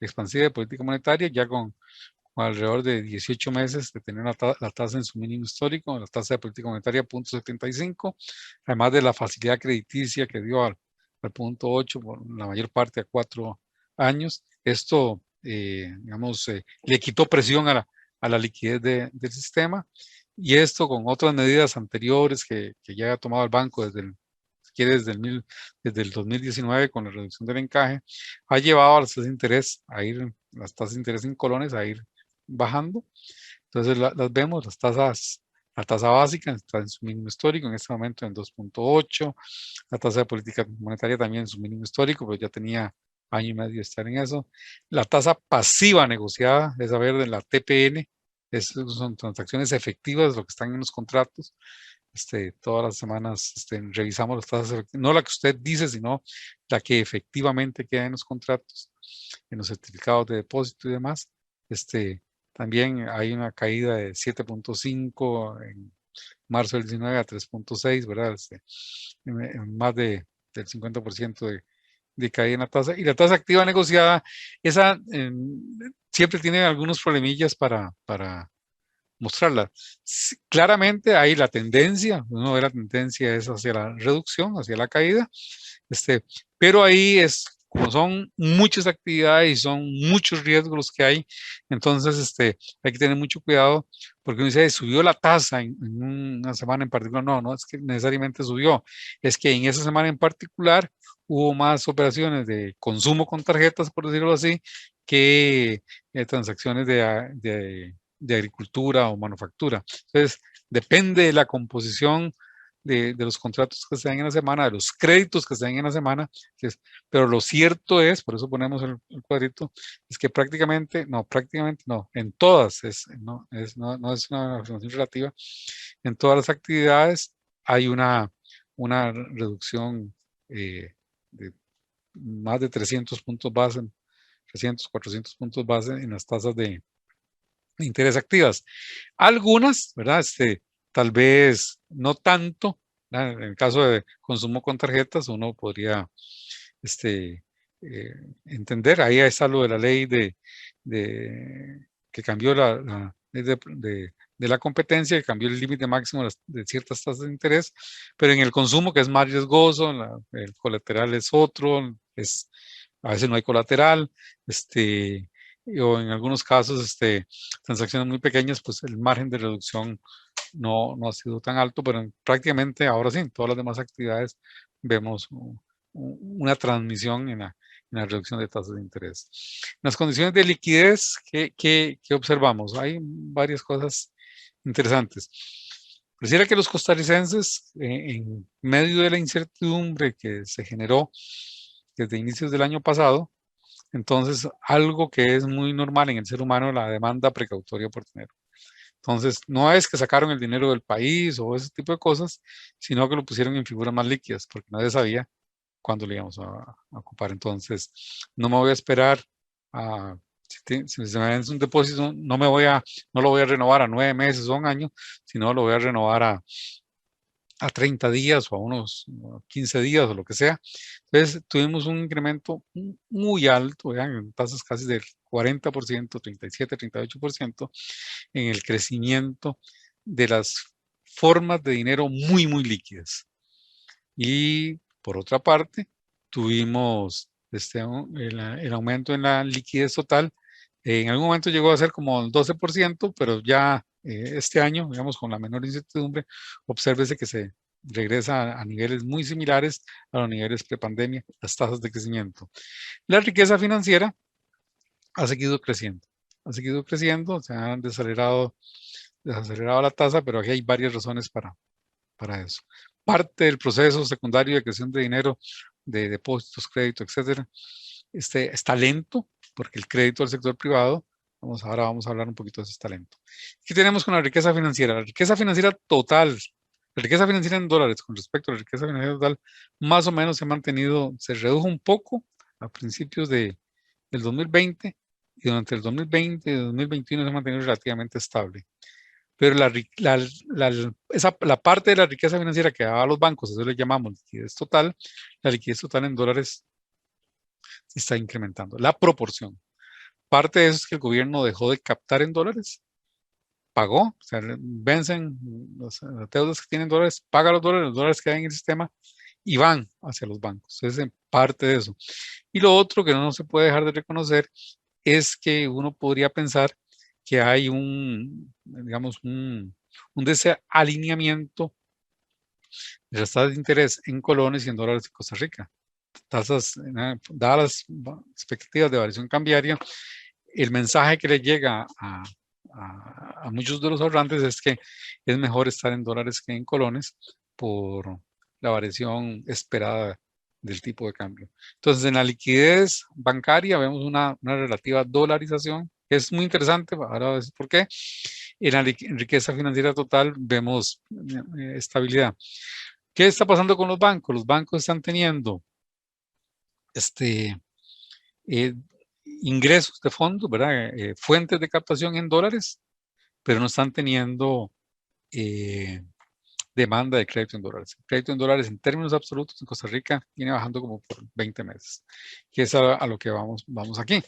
expansiva de política monetaria ya con alrededor de 18 meses de tener la tasa en su mínimo histórico, la tasa de política monetaria 0.75, además de la facilidad crediticia que dio al 0.8 por la mayor parte a 4 años. Esto, digamos, le quitó presión a la liquidez del sistema, y esto con otras medidas anteriores que ya ha tomado el banco desde el 2019 con la reducción del encaje, ha llevado a las tasas de interés las tasas de interés en colones a ir bajando. Entonces las vemos, la tasa básica está en su mínimo histórico, en este momento en 2.8, la tasa de política monetaria también en su mínimo histórico, pero ya tenía año y medio de estar en eso. La tasa pasiva negociada, es saber, de la TPN, son transacciones efectivas, lo que están en los contratos. Todas las semanas revisamos las tasas efectivas, no la que usted dice, sino la que efectivamente queda en los contratos, en los certificados de depósito y demás. también hay una caída de 7.5 en marzo del 19 a 3.6, ¿verdad? Más del 50% de caída en la tasa. Y la tasa activa negociada, esa siempre tiene algunos problemillas para mostrarla. Claramente hay la tendencia, uno ve la tendencia es hacia la reducción, hacia la caída, pero ahí es, como son muchas actividades y son muchos riesgos los que hay, entonces hay que tener mucho cuidado porque uno dice, subió la tasa en una semana en particular. No, no es que necesariamente subió, es que en esa semana en particular hubo más operaciones de consumo con tarjetas, por decirlo así, que transacciones de agricultura o manufactura. Entonces, depende de la composición de los contratos que se den en la semana, de los créditos que se den en la semana, pero lo cierto es, por eso ponemos el cuadrito, es que prácticamente no, en todas, no es una afirmación relativa, en todas las actividades hay una reducción de más de 300 puntos base, 300, 400 puntos base en las tasas de interés activas. Algunas, ¿verdad? Tal vez no tanto, ¿verdad? En el caso de consumo con tarjetas, uno podría entender, ahí está lo de la ley que cambió la ley de la competencia, que cambió el límite máximo de ciertas tasas de interés, pero en el consumo, que es más riesgoso, el colateral es otro, a veces no hay colateral, o en algunos casos, transacciones muy pequeñas, pues el margen de reducción no ha sido tan alto, pero prácticamente ahora sí, en todas las demás actividades vemos una transmisión en la reducción de tasas de interés. En las condiciones de liquidez, ¿qué observamos? Hay varias cosas interesantes. Pareciera que los costarricenses, en medio de la incertidumbre que se generó desde inicios del año pasado, entonces algo que es muy normal en el ser humano, la demanda precautoria por dinero. Entonces, no es que sacaron el dinero del país o ese tipo de cosas, sino que lo pusieron en figuras más líquidas, porque nadie sabía cuándo le íbamos a ocupar. Entonces, no me voy a esperar a, si se me vence un depósito, no lo voy a renovar a 9 meses o un año, sino lo voy a renovar a 30 días o a unos 15 días o lo que sea. Entonces, tuvimos un incremento muy alto, vean, en tasas casi del 40%, 37, 38% en el crecimiento de las formas de dinero muy, muy líquidas. Y por otra parte, tuvimos el aumento en la liquidez total. En algún momento llegó a ser como el 12%, pero ya este año, digamos, con la menor incertidumbre, obsérvese que se regresa a niveles muy similares a los niveles prepandemia, las tasas de crecimiento. La riqueza financiera ha seguido creciendo, se han desacelerado la tasa, pero aquí hay varias razones para eso. Parte del proceso secundario de creación de dinero, de depósitos, crédito, etcétera, está lento, porque el crédito del sector privado, ahora vamos a hablar un poquito de ese talento. ¿Qué tenemos con la riqueza financiera? La riqueza financiera total, la riqueza financiera en dólares con respecto a la riqueza financiera total, más o menos se ha mantenido, se redujo un poco a principios del 2020 y durante el 2020 y 2021 se ha mantenido relativamente estable. Pero la parte de la riqueza financiera que daba a los bancos, eso le llamamos liquidez total, la liquidez total en dólares se está incrementando. La proporción. Parte de eso es que el gobierno dejó de captar en dólares, pagó, o sea, vencen las deudas que tienen dólares, paga los dólares que hay en el sistema y van hacia los bancos. Es en parte de eso. Y lo otro que no se puede dejar de reconocer es que uno podría pensar que hay digamos, un desalineamiento de las tasas de interés en colones y en dólares de Costa Rica. Tasas, dadas las expectativas de variación cambiaria, el mensaje que le llega a muchos de los ahorrantes es que es mejor estar en dólares que en colones por la variación esperada del tipo de cambio. Entonces, en la liquidez bancaria vemos una relativa dolarización, que es muy interesante, ahora voy a decir por qué. En la riqueza financiera total vemos estabilidad. ¿Qué está pasando con los bancos? Los bancos están teniendo ingresos de fondos, ¿verdad? Fuentes de captación en dólares, pero no están teniendo demanda de crédito en dólares. El crédito en dólares en términos absolutos en Costa Rica viene bajando como por 20 meses, que es a lo que vamos aquí.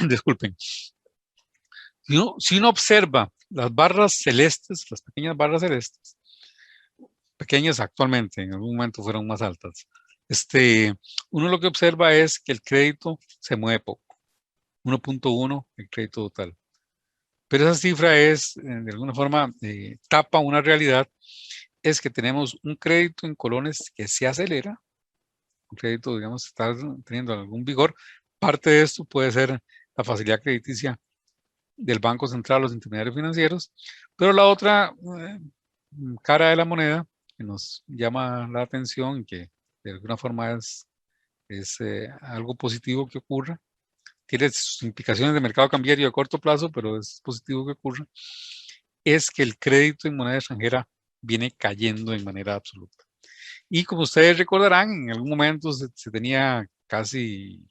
Disculpen. Si uno observa las barras celestes, las pequeñas barras celestes, pequeñas actualmente, en algún momento fueron más altas, uno lo que observa es que el crédito se mueve poco, 1.1 el crédito total. Pero esa cifra es, de alguna forma, tapa una realidad, es que tenemos un crédito en colones que se acelera, un crédito, digamos, está teniendo algún vigor. Parte de esto puede ser la facilidad crediticia del Banco Central, los intermediarios financieros, pero la otra cara de la moneda que nos llama la atención y que de alguna forma es algo positivo que ocurra, tiene sus implicaciones de mercado cambiario a corto plazo, pero es positivo que ocurra, es que el crédito en moneda extranjera viene cayendo de manera absoluta. Y como ustedes recordarán, en algún momento se tenía casi,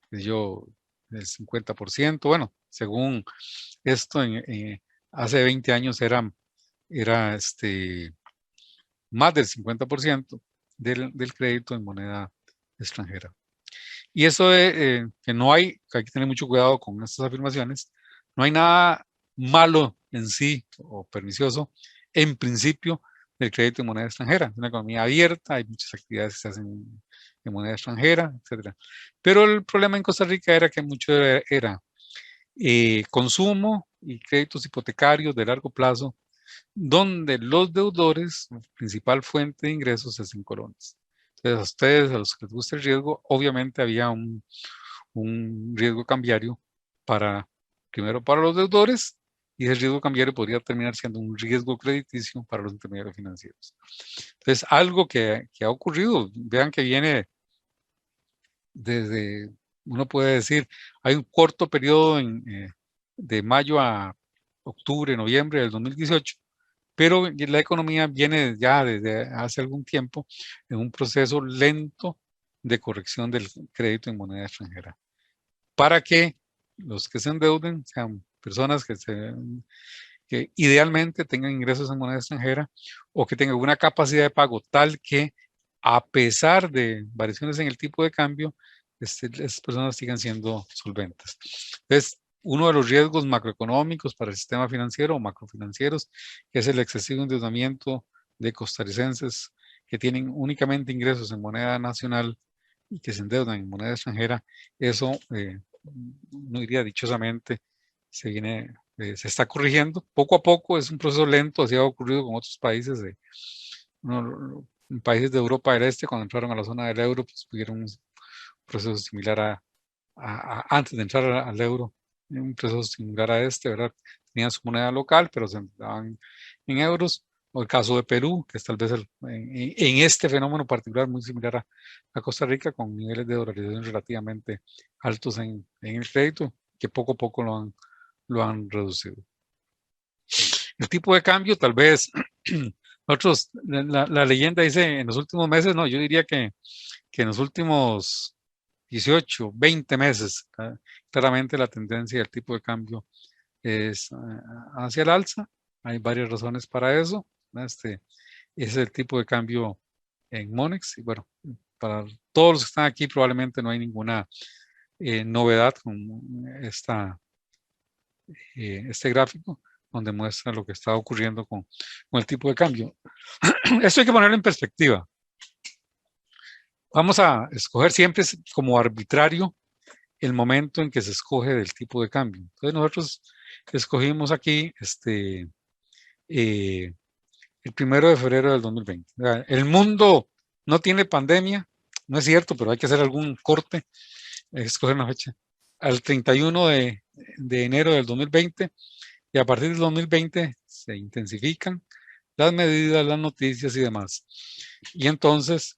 yo, el 50%, bueno, según esto, hace 20 años era más del 50% del crédito en moneda extranjera. Y eso que no hay que tener mucho cuidado con estas afirmaciones, no hay nada malo en sí o pernicioso en principio del crédito en moneda extranjera. Es una economía abierta, hay muchas actividades que se hacen en moneda extranjera, etc. Pero el problema en Costa Rica era que mucho era consumo y créditos hipotecarios de largo plazo, donde los deudores, la principal fuente de ingresos es en colones. Entonces, a ustedes, a los que les gusta el riesgo, obviamente había un riesgo cambiario primero para los deudores, y ese riesgo cambiario podría terminar siendo un riesgo crediticio para los intermediarios financieros. Entonces, algo que ha ocurrido, vean que viene desde, uno puede decir, hay un corto periodo de mayo a octubre, noviembre del 2018, pero la economía viene ya desde hace algún tiempo en un proceso lento de corrección del crédito en moneda extranjera, para que los que se endeuden sean personas que idealmente tengan ingresos en moneda extranjera o que tengan una capacidad de pago tal que, a pesar de variaciones en el tipo de cambio, esas personas sigan siendo solventes. Entonces, uno de los riesgos macroeconómicos para el sistema financiero o macrofinancieros es el excesivo endeudamiento de costarricenses que tienen únicamente ingresos en moneda nacional y que se endeudan en moneda extranjera. Eso, no diría dichosamente, se está corrigiendo poco a poco. Es un proceso lento, así ha ocurrido con otros países países de Europa del Este. Cuando entraron a la zona del euro, pues tuvieron un proceso similar antes de entrar al euro, un proceso similar a este, ¿verdad? Tenían su moneda local, pero se endeudaban en euros. O el caso de Perú, que es tal vez en este fenómeno particular muy similar a Costa Rica, con niveles de dolarización relativamente altos en el crédito, que poco a poco lo han reducido. El tipo de cambio, tal vez, nosotros, la leyenda dice en los últimos meses, no, yo diría que en los últimos 18, 20 meses, claramente la tendencia del tipo de cambio es hacia el alza. Hay varias razones para eso. Es el tipo de cambio en Monex. Y bueno, para todos los que están aquí probablemente no hay ninguna novedad con este gráfico, donde muestra lo que está ocurriendo con el tipo de cambio. Esto hay que ponerlo en perspectiva. Vamos a escoger siempre como arbitrario el momento en que se escoge del tipo de cambio. Entonces nosotros escogimos aquí el 1 de febrero del 2020. El mundo no tiene pandemia, no es cierto, pero hay que hacer algún corte, escoger una fecha. Al 31 de enero del 2020, y a partir del 2020 se intensifican las medidas, las noticias y demás. Y entonces,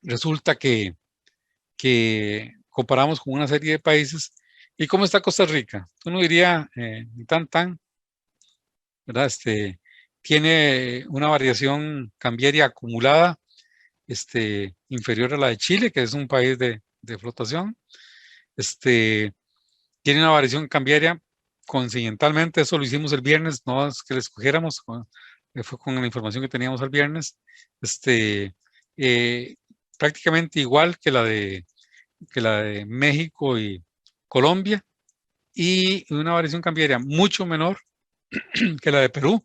resulta que comparamos con una serie de países. ¿Y cómo está Costa Rica? Uno diría, ni tan, ¿verdad? Tiene una variación cambiaria acumulada inferior a la de Chile, que es un país de flotación. Tiene una variación cambiaria coincidentalmente, eso lo hicimos el viernes, no es que le escogiéramos, fue con la información que teníamos el viernes, prácticamente igual que la de México y Colombia, y una variación cambiaria mucho menor que la de Perú,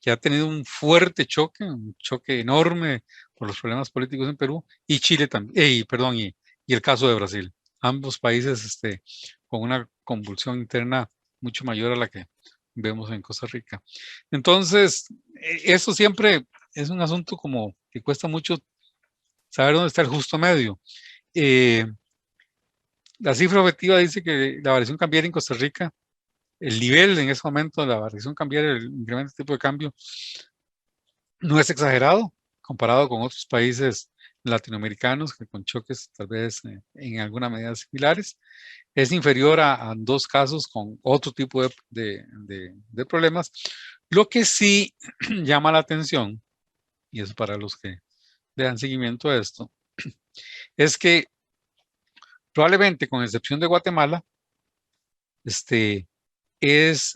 que ha tenido un fuerte choque, un choque enorme por los problemas políticos en Perú, y Chile también, y el caso de Brasil. Ambos países con una convulsión interna mucho mayor a la que vemos en Costa Rica. Entonces, eso siempre es un asunto como que cuesta mucho saber dónde está el justo medio. La cifra objetiva dice que la variación cambiaria en Costa Rica, el nivel en ese momento de la variación cambiaria, el incremento de tipo de cambio, no es exagerado comparado con otros países latinoamericanos que con choques tal vez en alguna medida similares. Es inferior a 2 casos con otro tipo de problemas. Lo que sí llama la atención, y es para los que le dan seguimiento a esto, es que probablemente con excepción de Guatemala, es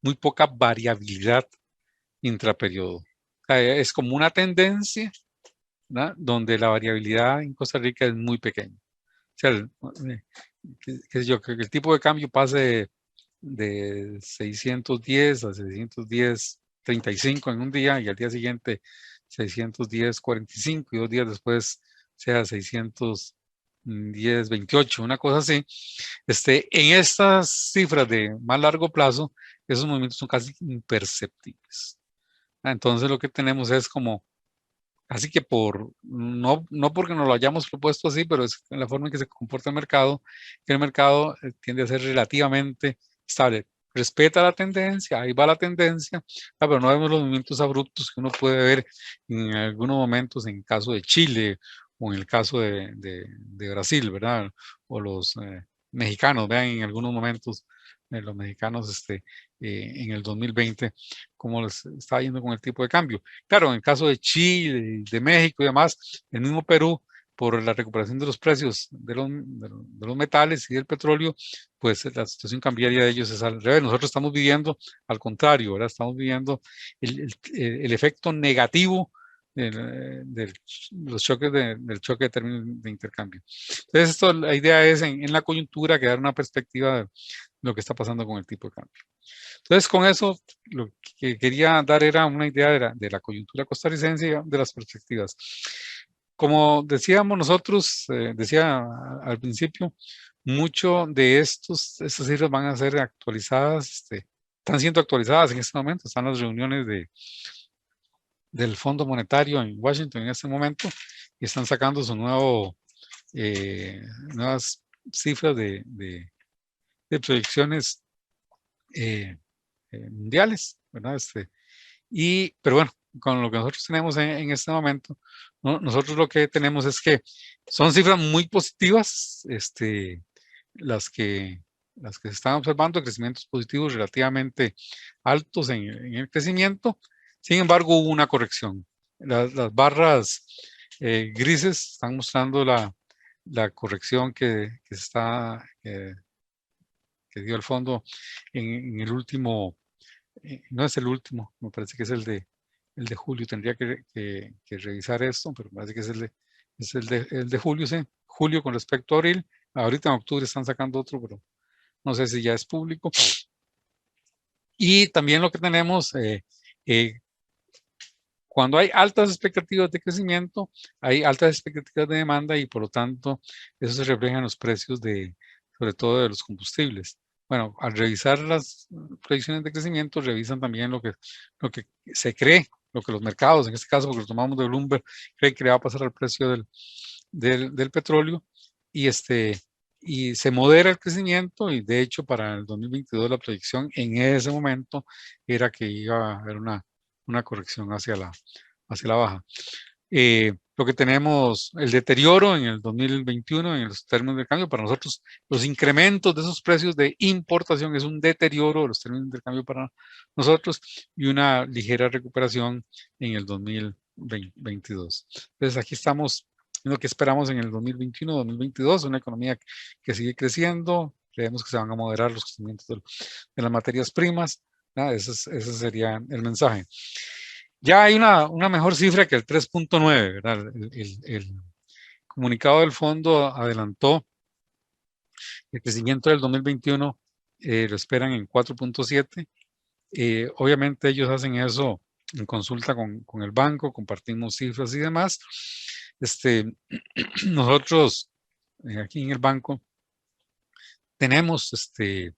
muy poca variabilidad intraperiodo. Es como una tendencia, ¿verdad?, donde la variabilidad en Costa Rica es muy pequeña. O sea, que el tipo de cambio pase de 610 a 610.35 en un día, y al día siguiente 610.45, y 2 días después sea 610.28, una cosa así. En estas cifras de más largo plazo, esos movimientos son casi imperceptibles. Entonces lo que tenemos es como, así que no porque nos lo hayamos propuesto así, pero es la forma en que se comporta el mercado, que el mercado tiende a ser relativamente estable. Respeta la tendencia, ahí va la tendencia, pero no vemos los movimientos abruptos que uno puede ver en algunos momentos en el caso de Chile o en el caso de Brasil, ¿verdad? O los mexicanos, vean en algunos momentos los mexicanos en el 2020, cómo les está yendo con el tipo de cambio. Claro, en el caso de Chile, de México y demás, el mismo Perú, por la recuperación de los precios de los metales y del petróleo, pues la situación cambiaria de ellos es al revés. Nosotros estamos viviendo al contrario, ¿verdad? Estamos viviendo el efecto negativo los choques del choque de términos de intercambio. Entonces, la idea es en la coyuntura que dar una perspectiva de lo que está pasando con el tipo de cambio. Entonces, con eso, lo que quería dar era una idea de la coyuntura costarricense y de las perspectivas. Como decíamos nosotros, decía al principio, mucho de estas cifras van a ser actualizadas, están siendo actualizadas en este momento, están las reuniones del Fondo Monetario en Washington en este momento y están sacando su nuevas cifras de proyecciones mundiales, ¿verdad? Pero bueno, con lo que nosotros tenemos en este momento, ¿no? Nosotros lo que tenemos es que son cifras muy positivas, las que se están observando, crecimientos positivos relativamente altos en el crecimiento. Sin embargo, hubo una corrección. Las barras grises están mostrando la corrección que dio el fondo en el último, no es el último, me parece que es el de julio, tendría que revisar esto, pero me parece que es el de julio, sí, julio con respecto a abril. Ahorita en octubre están sacando otro, pero no sé si ya es público. Y también lo que tenemos, cuando hay altas expectativas de crecimiento, hay altas expectativas de demanda y por lo tanto eso se refleja en los precios sobre todo de los combustibles. Bueno, al revisar las predicciones de crecimiento, revisan también lo que se cree, lo que los mercados, en este caso porque lo tomamos de Bloomberg, creen que le va a pasar al precio del petróleo, y se modera el crecimiento, y de hecho para el 2022 la proyección en ese momento era que iba a haber una corrección hacia la baja. Lo que tenemos, el deterioro en el 2021 en los términos de cambio, para nosotros los incrementos de esos precios de importación es un deterioro de los términos de cambio para nosotros, y una ligera recuperación en el 2022. 2022. Entonces aquí estamos lo que esperamos en el 2021, 2022, una economía que sigue creciendo. Creemos que se van a moderar los crecimientos de las materias primas. Ese sería el mensaje. Ya hay una mejor cifra que el 3.9, ¿verdad? El comunicado del fondo adelantó el crecimiento del 2021, lo esperan en 4.7. Obviamente ellos hacen eso en consulta con el banco, compartimos cifras y demás. Nosotros aquí en el banco tenemos está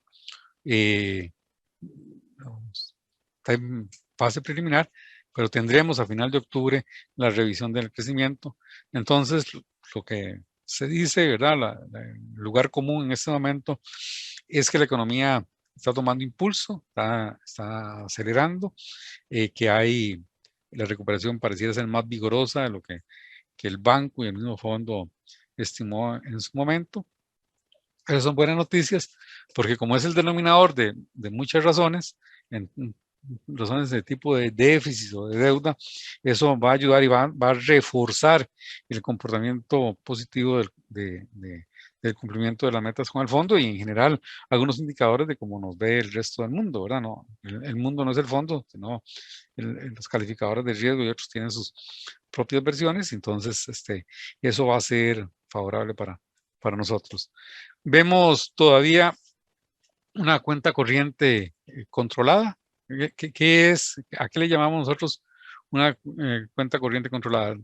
en fase preliminar, pero tendremos a final de octubre la revisión del crecimiento. Entonces, lo que se dice, ¿verdad? El lugar común en este momento es que la economía está tomando impulso, está acelerando, que la recuperación pareciera ser más vigorosa de lo que el banco y el mismo fondo estimó en su momento. Esas son buenas noticias, porque como es el denominador de muchas razones, razones de tipo de déficit o de deuda, eso va a ayudar y va a reforzar el comportamiento positivo del cumplimiento de las metas con el fondo y en general algunos indicadores de cómo nos ve el resto del mundo, ¿verdad? No, el mundo no es el fondo, sino los calificadores de riesgo y otros tienen sus propias versiones, entonces eso va a ser favorable para nosotros. Vemos todavía una cuenta corriente controlada. ¿A qué le llamamos nosotros una cuenta corriente controlada?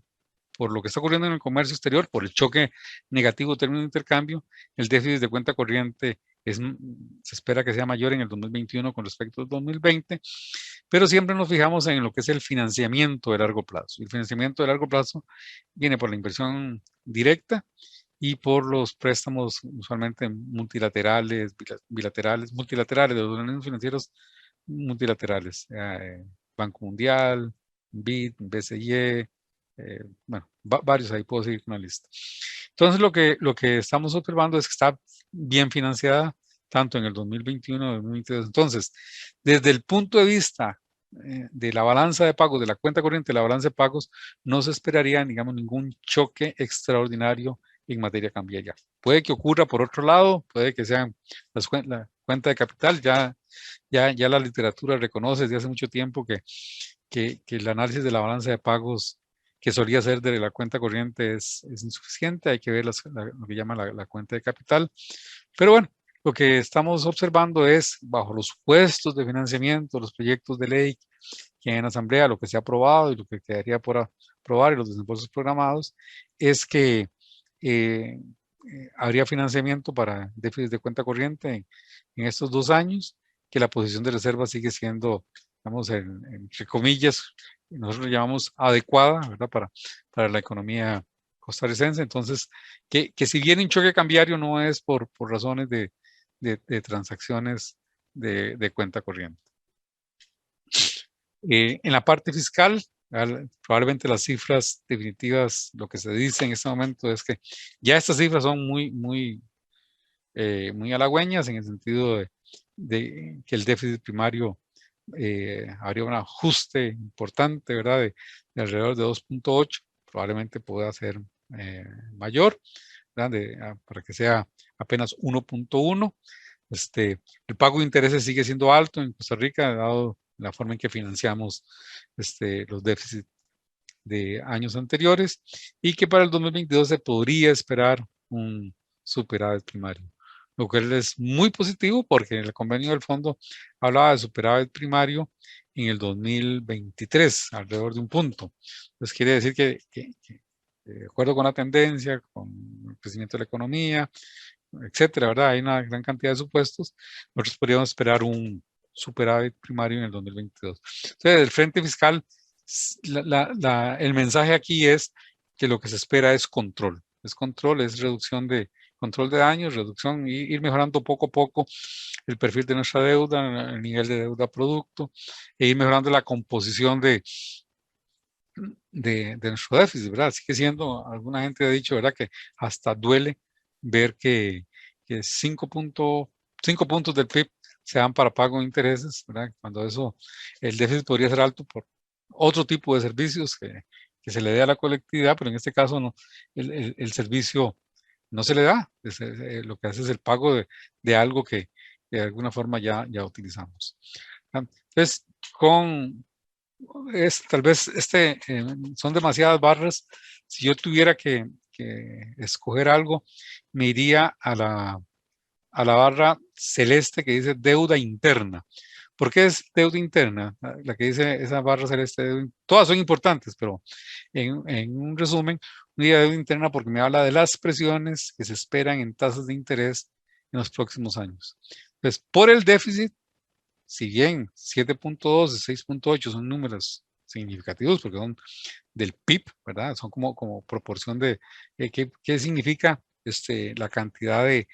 Por lo que está ocurriendo en el comercio exterior, por el choque negativo de términos de intercambio, el déficit de cuenta corriente se espera que sea mayor en el 2021 con respecto al 2020, pero siempre nos fijamos en lo que es el financiamiento de largo plazo. El financiamiento de largo plazo viene por la inversión directa y por los préstamos usualmente multilaterales, multilaterales, de los organismos financieros multilaterales, Banco Mundial, BID, BCE, bueno, varios ahí puedo seguir con la lista. Entonces lo que estamos observando es que está bien financiada tanto en el 2021 como en el 2022. Entonces, desde el punto de vista de la balanza de pagos, de la cuenta corriente de la balanza de pagos, no se esperaría, digamos, ningún choque extraordinario en materia cambiaria. Puede que ocurra por otro lado, puede que sean la cuenta de capital, ya la literatura reconoce desde hace mucho tiempo que el análisis de la balanza de pagos que solía ser de la cuenta corriente es insuficiente, hay que ver lo que llama la cuenta de capital. Pero bueno, lo que estamos observando es, bajo los supuestos de financiamiento, los proyectos de ley que hay en asamblea, lo que se ha aprobado y lo que quedaría por aprobar y los desembolsos programados, es que habría financiamiento para déficit de cuenta corriente en estos 2 años, que la posición de reserva sigue siendo, digamos, entre comillas, nosotros lo llamamos adecuada, ¿verdad? Para la economía costarricense. Entonces, que si viene un choque cambiario no es por razones de transacciones de cuenta corriente. En la parte fiscal, probablemente las cifras definitivas, lo que se dice en este momento es que ya estas cifras son muy halagüeñas en el sentido de que el déficit primario habría un ajuste importante, ¿verdad? De alrededor de 2.8, probablemente pueda ser mayor, ¿verdad? Para que sea apenas 1.1. El pago de intereses sigue siendo alto en Costa Rica, dado la forma en que financiamos los déficits de años anteriores, y que para el 2022 se podría esperar un superávit primario, lo cual es muy positivo porque el convenio del fondo hablaba de superávit primario en el 2023, alrededor de 1 punto. Entonces quiere decir que de acuerdo con la tendencia, con el crecimiento de la economía, etcétera, ¿verdad? Hay una gran cantidad de supuestos. Nosotros podríamos esperar un superávit primario en el 2022. Entonces, del frente fiscal, el mensaje aquí es que lo que se espera es control. Es control, es control de daños, reducción, ir mejorando poco a poco el perfil de nuestra deuda, el nivel de deuda producto, e ir mejorando la composición de nuestro déficit, ¿verdad? Sigue siendo, alguna gente ha dicho, ¿verdad? Que hasta duele ver que 5 puntos del PIB se dan para pago de intereses, ¿verdad? Cuando el déficit podría ser alto por otro tipo de servicios que se le dé a la colectividad, pero en este caso no, el servicio no se le da, lo que hace es el pago de algo que de alguna forma ya utilizamos. Entonces, tal vez son demasiadas barras. Si yo tuviera que escoger algo, me iría a la barra celeste que dice deuda interna. ¿Por qué es deuda interna? La que dice esa barra celeste, todas son importantes, pero en un resumen, una deuda interna porque me habla de las presiones que se esperan en tasas de interés en los próximos años. Entonces, por el déficit, si bien 7.2 y 6.8 son números significativos porque son del PIB, ¿verdad? Son como proporción de qué significa la cantidad de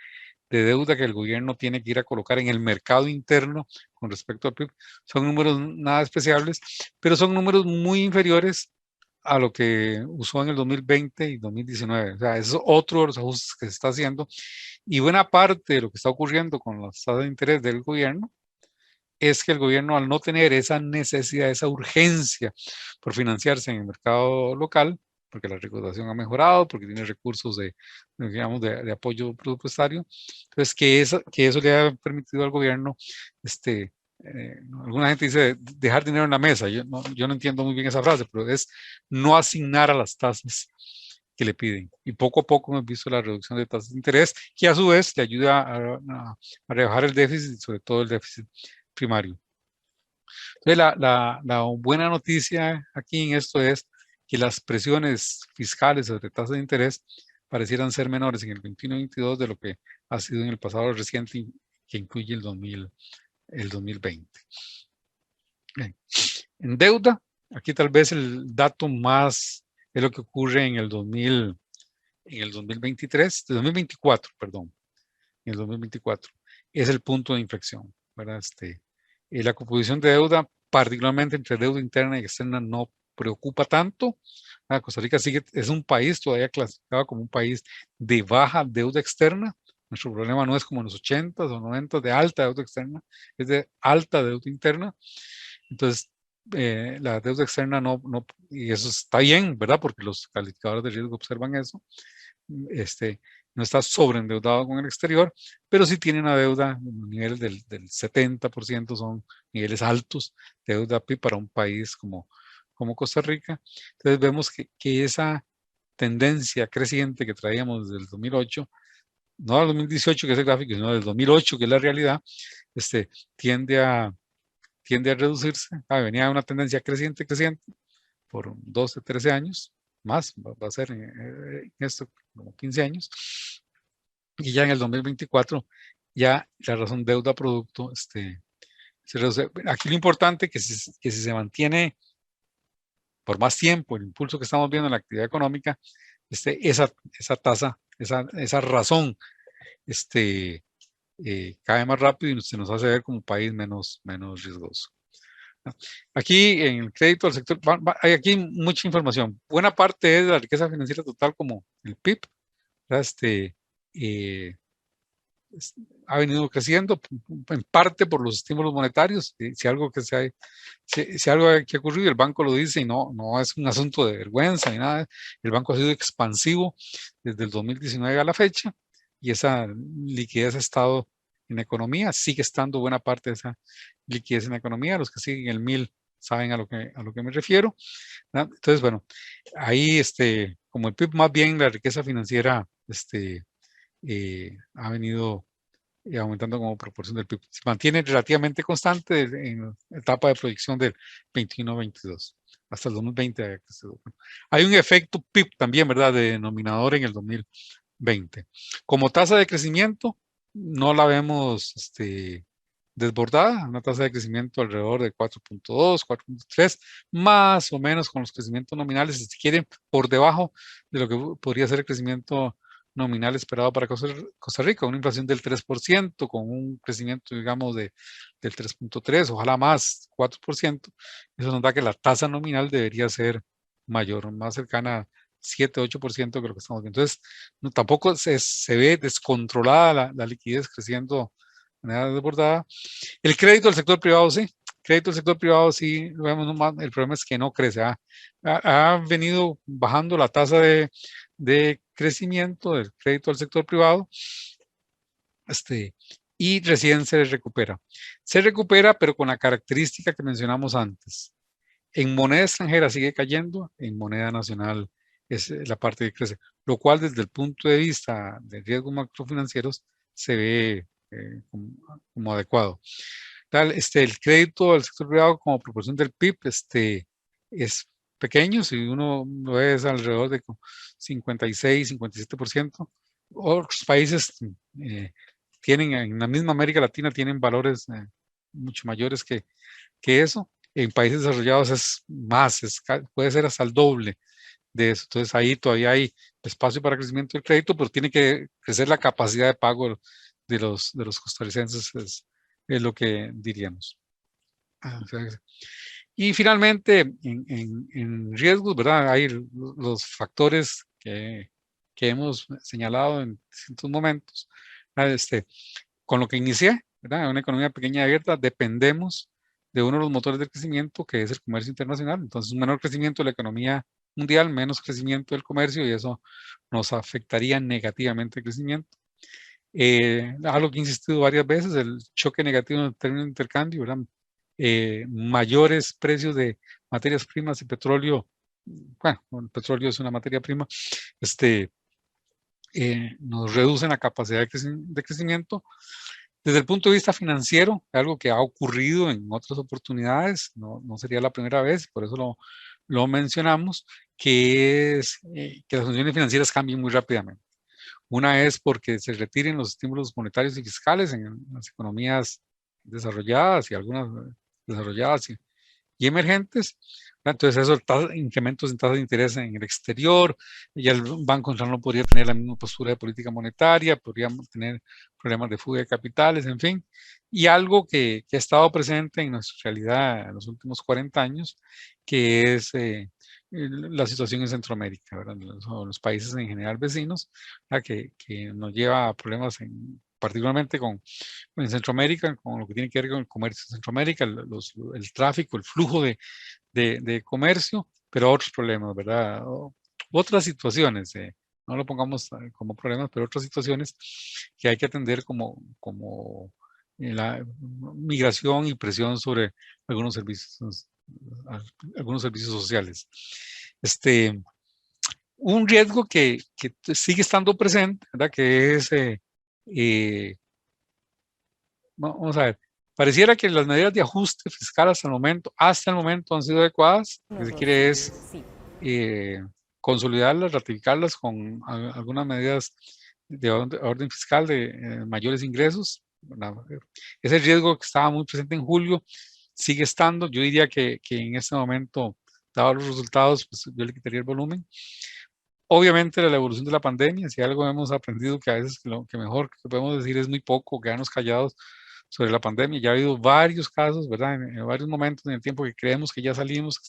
deuda que el gobierno tiene que ir a colocar en el mercado interno con respecto al PIB. Son números nada especiales, pero son números muy inferiores a lo que usó en el 2020 y 2019. O sea, es otro de los ajustes que se está haciendo. Y buena parte de lo que está ocurriendo con las tasas de interés del gobierno es que el gobierno, al no tener esa necesidad, esa urgencia por financiarse en el mercado local, porque la recaudación ha mejorado, porque tiene recursos digamos, de apoyo presupuestario, entonces que eso le ha permitido al gobierno, alguna gente dice dejar dinero en la mesa, yo no entiendo muy bien esa frase, pero es no asignar a las tasas que le piden. Y poco a poco hemos visto la reducción de tasas de interés, que a su vez le ayuda a rebajar el déficit, sobre todo el déficit primario. Entonces, la buena noticia aquí en esto es que las presiones fiscales sobre tasas de interés parecieran ser menores en el 21-22 de lo que ha sido en el pasado reciente, que incluye el 2020. Bien. En deuda, aquí tal vez el dato más es lo que ocurre en el 2024, perdón, en el 2024, es el punto de inflexión, ¿verdad? La composición de deuda, particularmente entre deuda interna y externa, no preocupa tanto. Costa Rica es un país todavía clasificado como un país de baja deuda externa. Nuestro problema no es como en los 80s o 90s de alta deuda externa, es de alta deuda interna. Entonces, la deuda externa y eso está bien, ¿verdad? Porque los calificadores de riesgo observan eso. No está sobreendeudado con el exterior, pero sí tiene una deuda, niveles del 70%, son niveles altos de deuda PIB para un país como Costa Rica. Entonces vemos que esa tendencia creciente que traíamos desde el 2008, no al 2018 que es el gráfico, sino del 2008 que es la realidad, tiende a reducirse. Venía una tendencia creciente por 12, 13 años, más va a ser en esto como 15 años, y ya en el 2024 ya la razón deuda producto se reduce. Aquí lo importante que si se mantiene por más tiempo el impulso que estamos viendo en la actividad económica, esa tasa, esa razón cae más rápido y se nos hace ver como un país menos riesgoso. Aquí en el crédito al sector, hay aquí mucha información. Buena parte es de la riqueza financiera total como el PIB. Ha venido creciendo en parte por los estímulos monetarios. Si algo que ocurrido, el banco lo dice y no es un asunto de vergüenza ni nada. El banco ha sido expansivo desde el 2019 a la fecha y esa liquidez ha estado en la economía, sigue estando buena parte de esa liquidez en la economía. Los que siguen el 1000 saben a lo que me refiero, ¿no? Entonces, bueno, ahí como el PIB, más bien la riqueza financiera ha venido aumentando como proporción del PIB. Se mantiene relativamente constante en la etapa de proyección del 21-22 hasta el 2020. Hay un efecto PIB también, ¿verdad?, de denominador en el 2020. Como tasa de crecimiento, no la vemos desbordada, una tasa de crecimiento alrededor de 4.2, 4.3, más o menos con los crecimientos nominales, si se quiere, por debajo de lo que podría ser el crecimiento nominal esperado para Costa Rica, una inflación del 3%, con un crecimiento, digamos, del 3.3, ojalá más, 4%. Eso nos da que la tasa nominal debería ser mayor, más cercana a 7, 8% que lo que estamos viendo. Entonces, tampoco se ve descontrolada la liquidez creciendo de manera desbordada. El crédito del sector privado, sí, crédito del sector privado sí lo vemos nomás, el problema es que no crece. Ha venido bajando la tasa de crecimiento del crédito al sector privado, y recién se recupera. Se recupera, pero con la característica que mencionamos antes. En moneda extranjera sigue cayendo, en moneda nacional es la parte que crece, lo cual desde el punto de vista de riesgos macrofinancieros se ve como adecuado. El crédito del sector privado como proporción del PIB es pequeño, si uno lo ve es alrededor de 56, 57%. Otros países tienen, en la misma América Latina, tienen valores mucho mayores que eso. En países desarrollados es más, puede ser hasta el doble de eso. Entonces ahí todavía hay espacio para crecimiento del crédito, pero tiene que crecer la capacidad de pago de los costarricenses, es lo que diríamos. Y finalmente, en riesgos, ¿verdad? Hay los factores que hemos señalado en distintos momentos. Con lo que inicié, ¿verdad? Una economía pequeña y abierta, dependemos de uno de los motores del crecimiento, que es el comercio internacional. Entonces, un menor crecimiento de la economía mundial, menos crecimiento del comercio, y eso nos afectaría negativamente el crecimiento. Algo que he insistido varias veces, el choque negativo en términos de intercambio, ¿verdad? Mayores precios de materias primas y petróleo. Bueno, el petróleo es una materia prima, nos reducen la capacidad de crecimiento. Desde el punto de vista financiero, algo que ha ocurrido en otras oportunidades, no sería la primera vez, por eso lo mencionamos, que es que las condiciones financieras cambien muy rápidamente. Una es porque se retiren los estímulos monetarios y fiscales en las economías desarrolladas y algunas desarrolladas y emergentes. Entonces, eso, incrementos en tasas de interés en el exterior, ya el Banco Central no podría tener la misma postura de política monetaria, podríamos tener problemas de fuga de capitales, en fin. Y algo que ha estado presente en nuestra realidad en los últimos 40 años, que es la situación en Centroamérica, ¿verdad? Los países en general vecinos, que nos lleva a problemas particularmente en Centroamérica, con lo que tiene que ver con el comercio en Centroamérica, el tráfico, el flujo de comercio, pero otros problemas, ¿verdad? Otras situaciones, no lo pongamos como problemas, pero otras situaciones que hay que atender como la migración y presión sobre algunos servicios sociales. Un riesgo que sigue estando presente, ¿verdad? Que es, vamos a ver, pareciera que las medidas de ajuste fiscal hasta el momento han sido adecuadas. Lo que se quiere es consolidarlas, ratificarlas con algunas medidas de orden fiscal de mayores ingresos. Ese riesgo que estaba muy presente en julio sigue estando. Yo diría que en este momento, dado los resultados, pues yo le quitaría el volumen. Obviamente la evolución de la pandemia, si algo hemos aprendido que a veces lo que mejor que podemos decir es muy poco, quedarnos callados sobre la pandemia. Ya ha habido varios casos, ¿verdad? En varios momentos en el tiempo que creemos que ya salimos,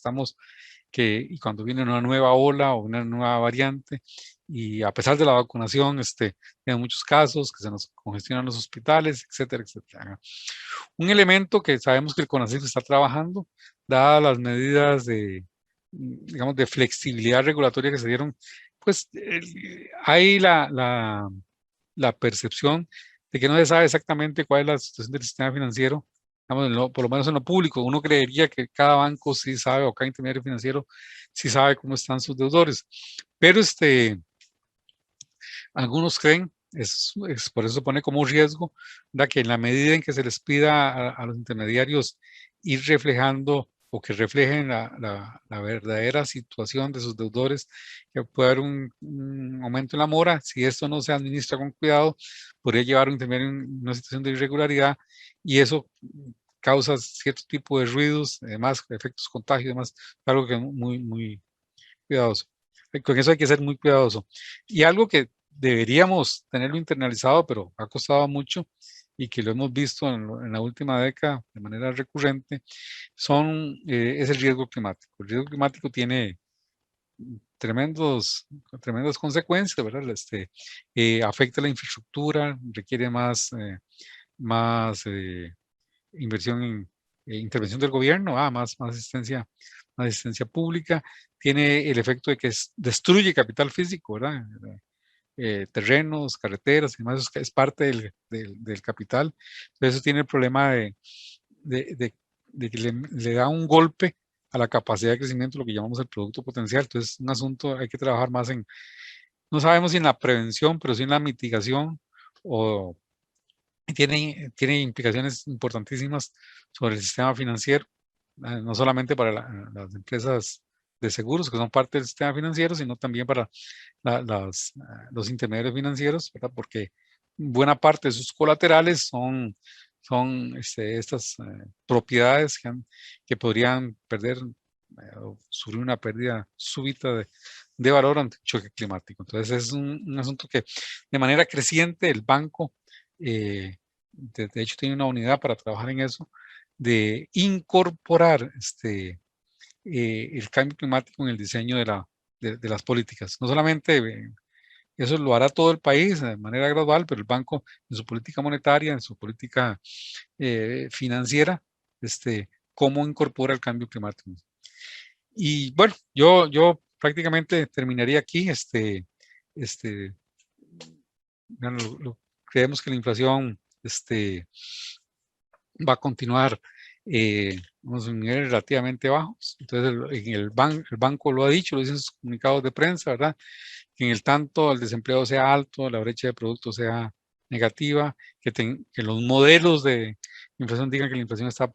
y cuando viene una nueva ola o una nueva variante, y a pesar de la vacunación, hay muchos casos que se nos congestionan los hospitales, etcétera, etcétera. Un elemento que sabemos que el CONACYT está trabajando, dadas las medidas digamos, de flexibilidad regulatoria que se dieron, pues hay la percepción de que no se sabe exactamente cuál es la situación del sistema financiero, digamos, por lo menos en lo público. Uno creería que cada banco sí sabe, o cada intermediario financiero sí sabe cómo están sus deudores, pero algunos creen, por eso se pone como riesgo, que en la medida en que se les pida a los intermediarios ir reflejando o que reflejen la verdadera situación de sus deudores, que puede haber un aumento en la mora. Si esto no se administra con cuidado, podría llevar a un intermediario en una situación de irregularidad, y eso causa cierto tipo de ruidos, además efectos contagios, además, algo que es muy, muy cuidadoso. Con eso hay que ser muy cuidadoso. Y algo que deberíamos tenerlo internalizado, pero ha costado mucho y que lo hemos visto en la última década de manera recurrente, es el riesgo climático. El riesgo climático tiene tremendas consecuencias, ¿verdad? Afecta la infraestructura, requiere más inversión intervención del gobierno, más asistencia pública, tiene el efecto de que destruye capital físico, ¿verdad? Terrenos, carreteras y demás, es parte del capital. Entonces eso tiene el problema de que le da un golpe a la capacidad de crecimiento, lo que llamamos el producto potencial. Entonces es un asunto, hay que trabajar más no sabemos si en la prevención, pero sí en la mitigación, o tiene implicaciones importantísimas sobre el sistema financiero, no solamente para las empresas de seguros que son parte del sistema financiero, sino también para los intermediarios financieros, ¿verdad? Porque buena parte de sus colaterales son estas propiedades que podrían perder o sufrir una pérdida súbita de valor ante un choque climático. Entonces es un asunto que de manera creciente el banco, de hecho tiene una unidad para trabajar en eso, de incorporar el cambio climático en el diseño de las políticas. No solamente eso lo hará todo el país de manera gradual, pero el banco en su política monetaria, en su política financiera, cómo incorpora el cambio climático. Y bueno, yo prácticamente terminaría aquí. Creemos que la inflación va a continuar unos niveles relativamente bajos. Entonces, el banco lo ha dicho, lo dicen sus comunicados de prensa, ¿verdad? Que en el tanto el desempleo sea alto, la brecha de productos sea negativa, que los modelos de inflación digan que la inflación está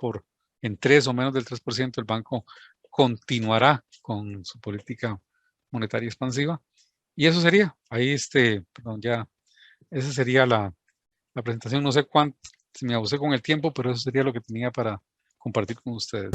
en 3 o menos del 3%, el banco continuará con su política monetaria expansiva. Y eso sería, ahí perdón, ya, esa sería la presentación. No sé cuánto, si me abusé con el tiempo, pero eso sería lo que tenía para compartir con ustedes.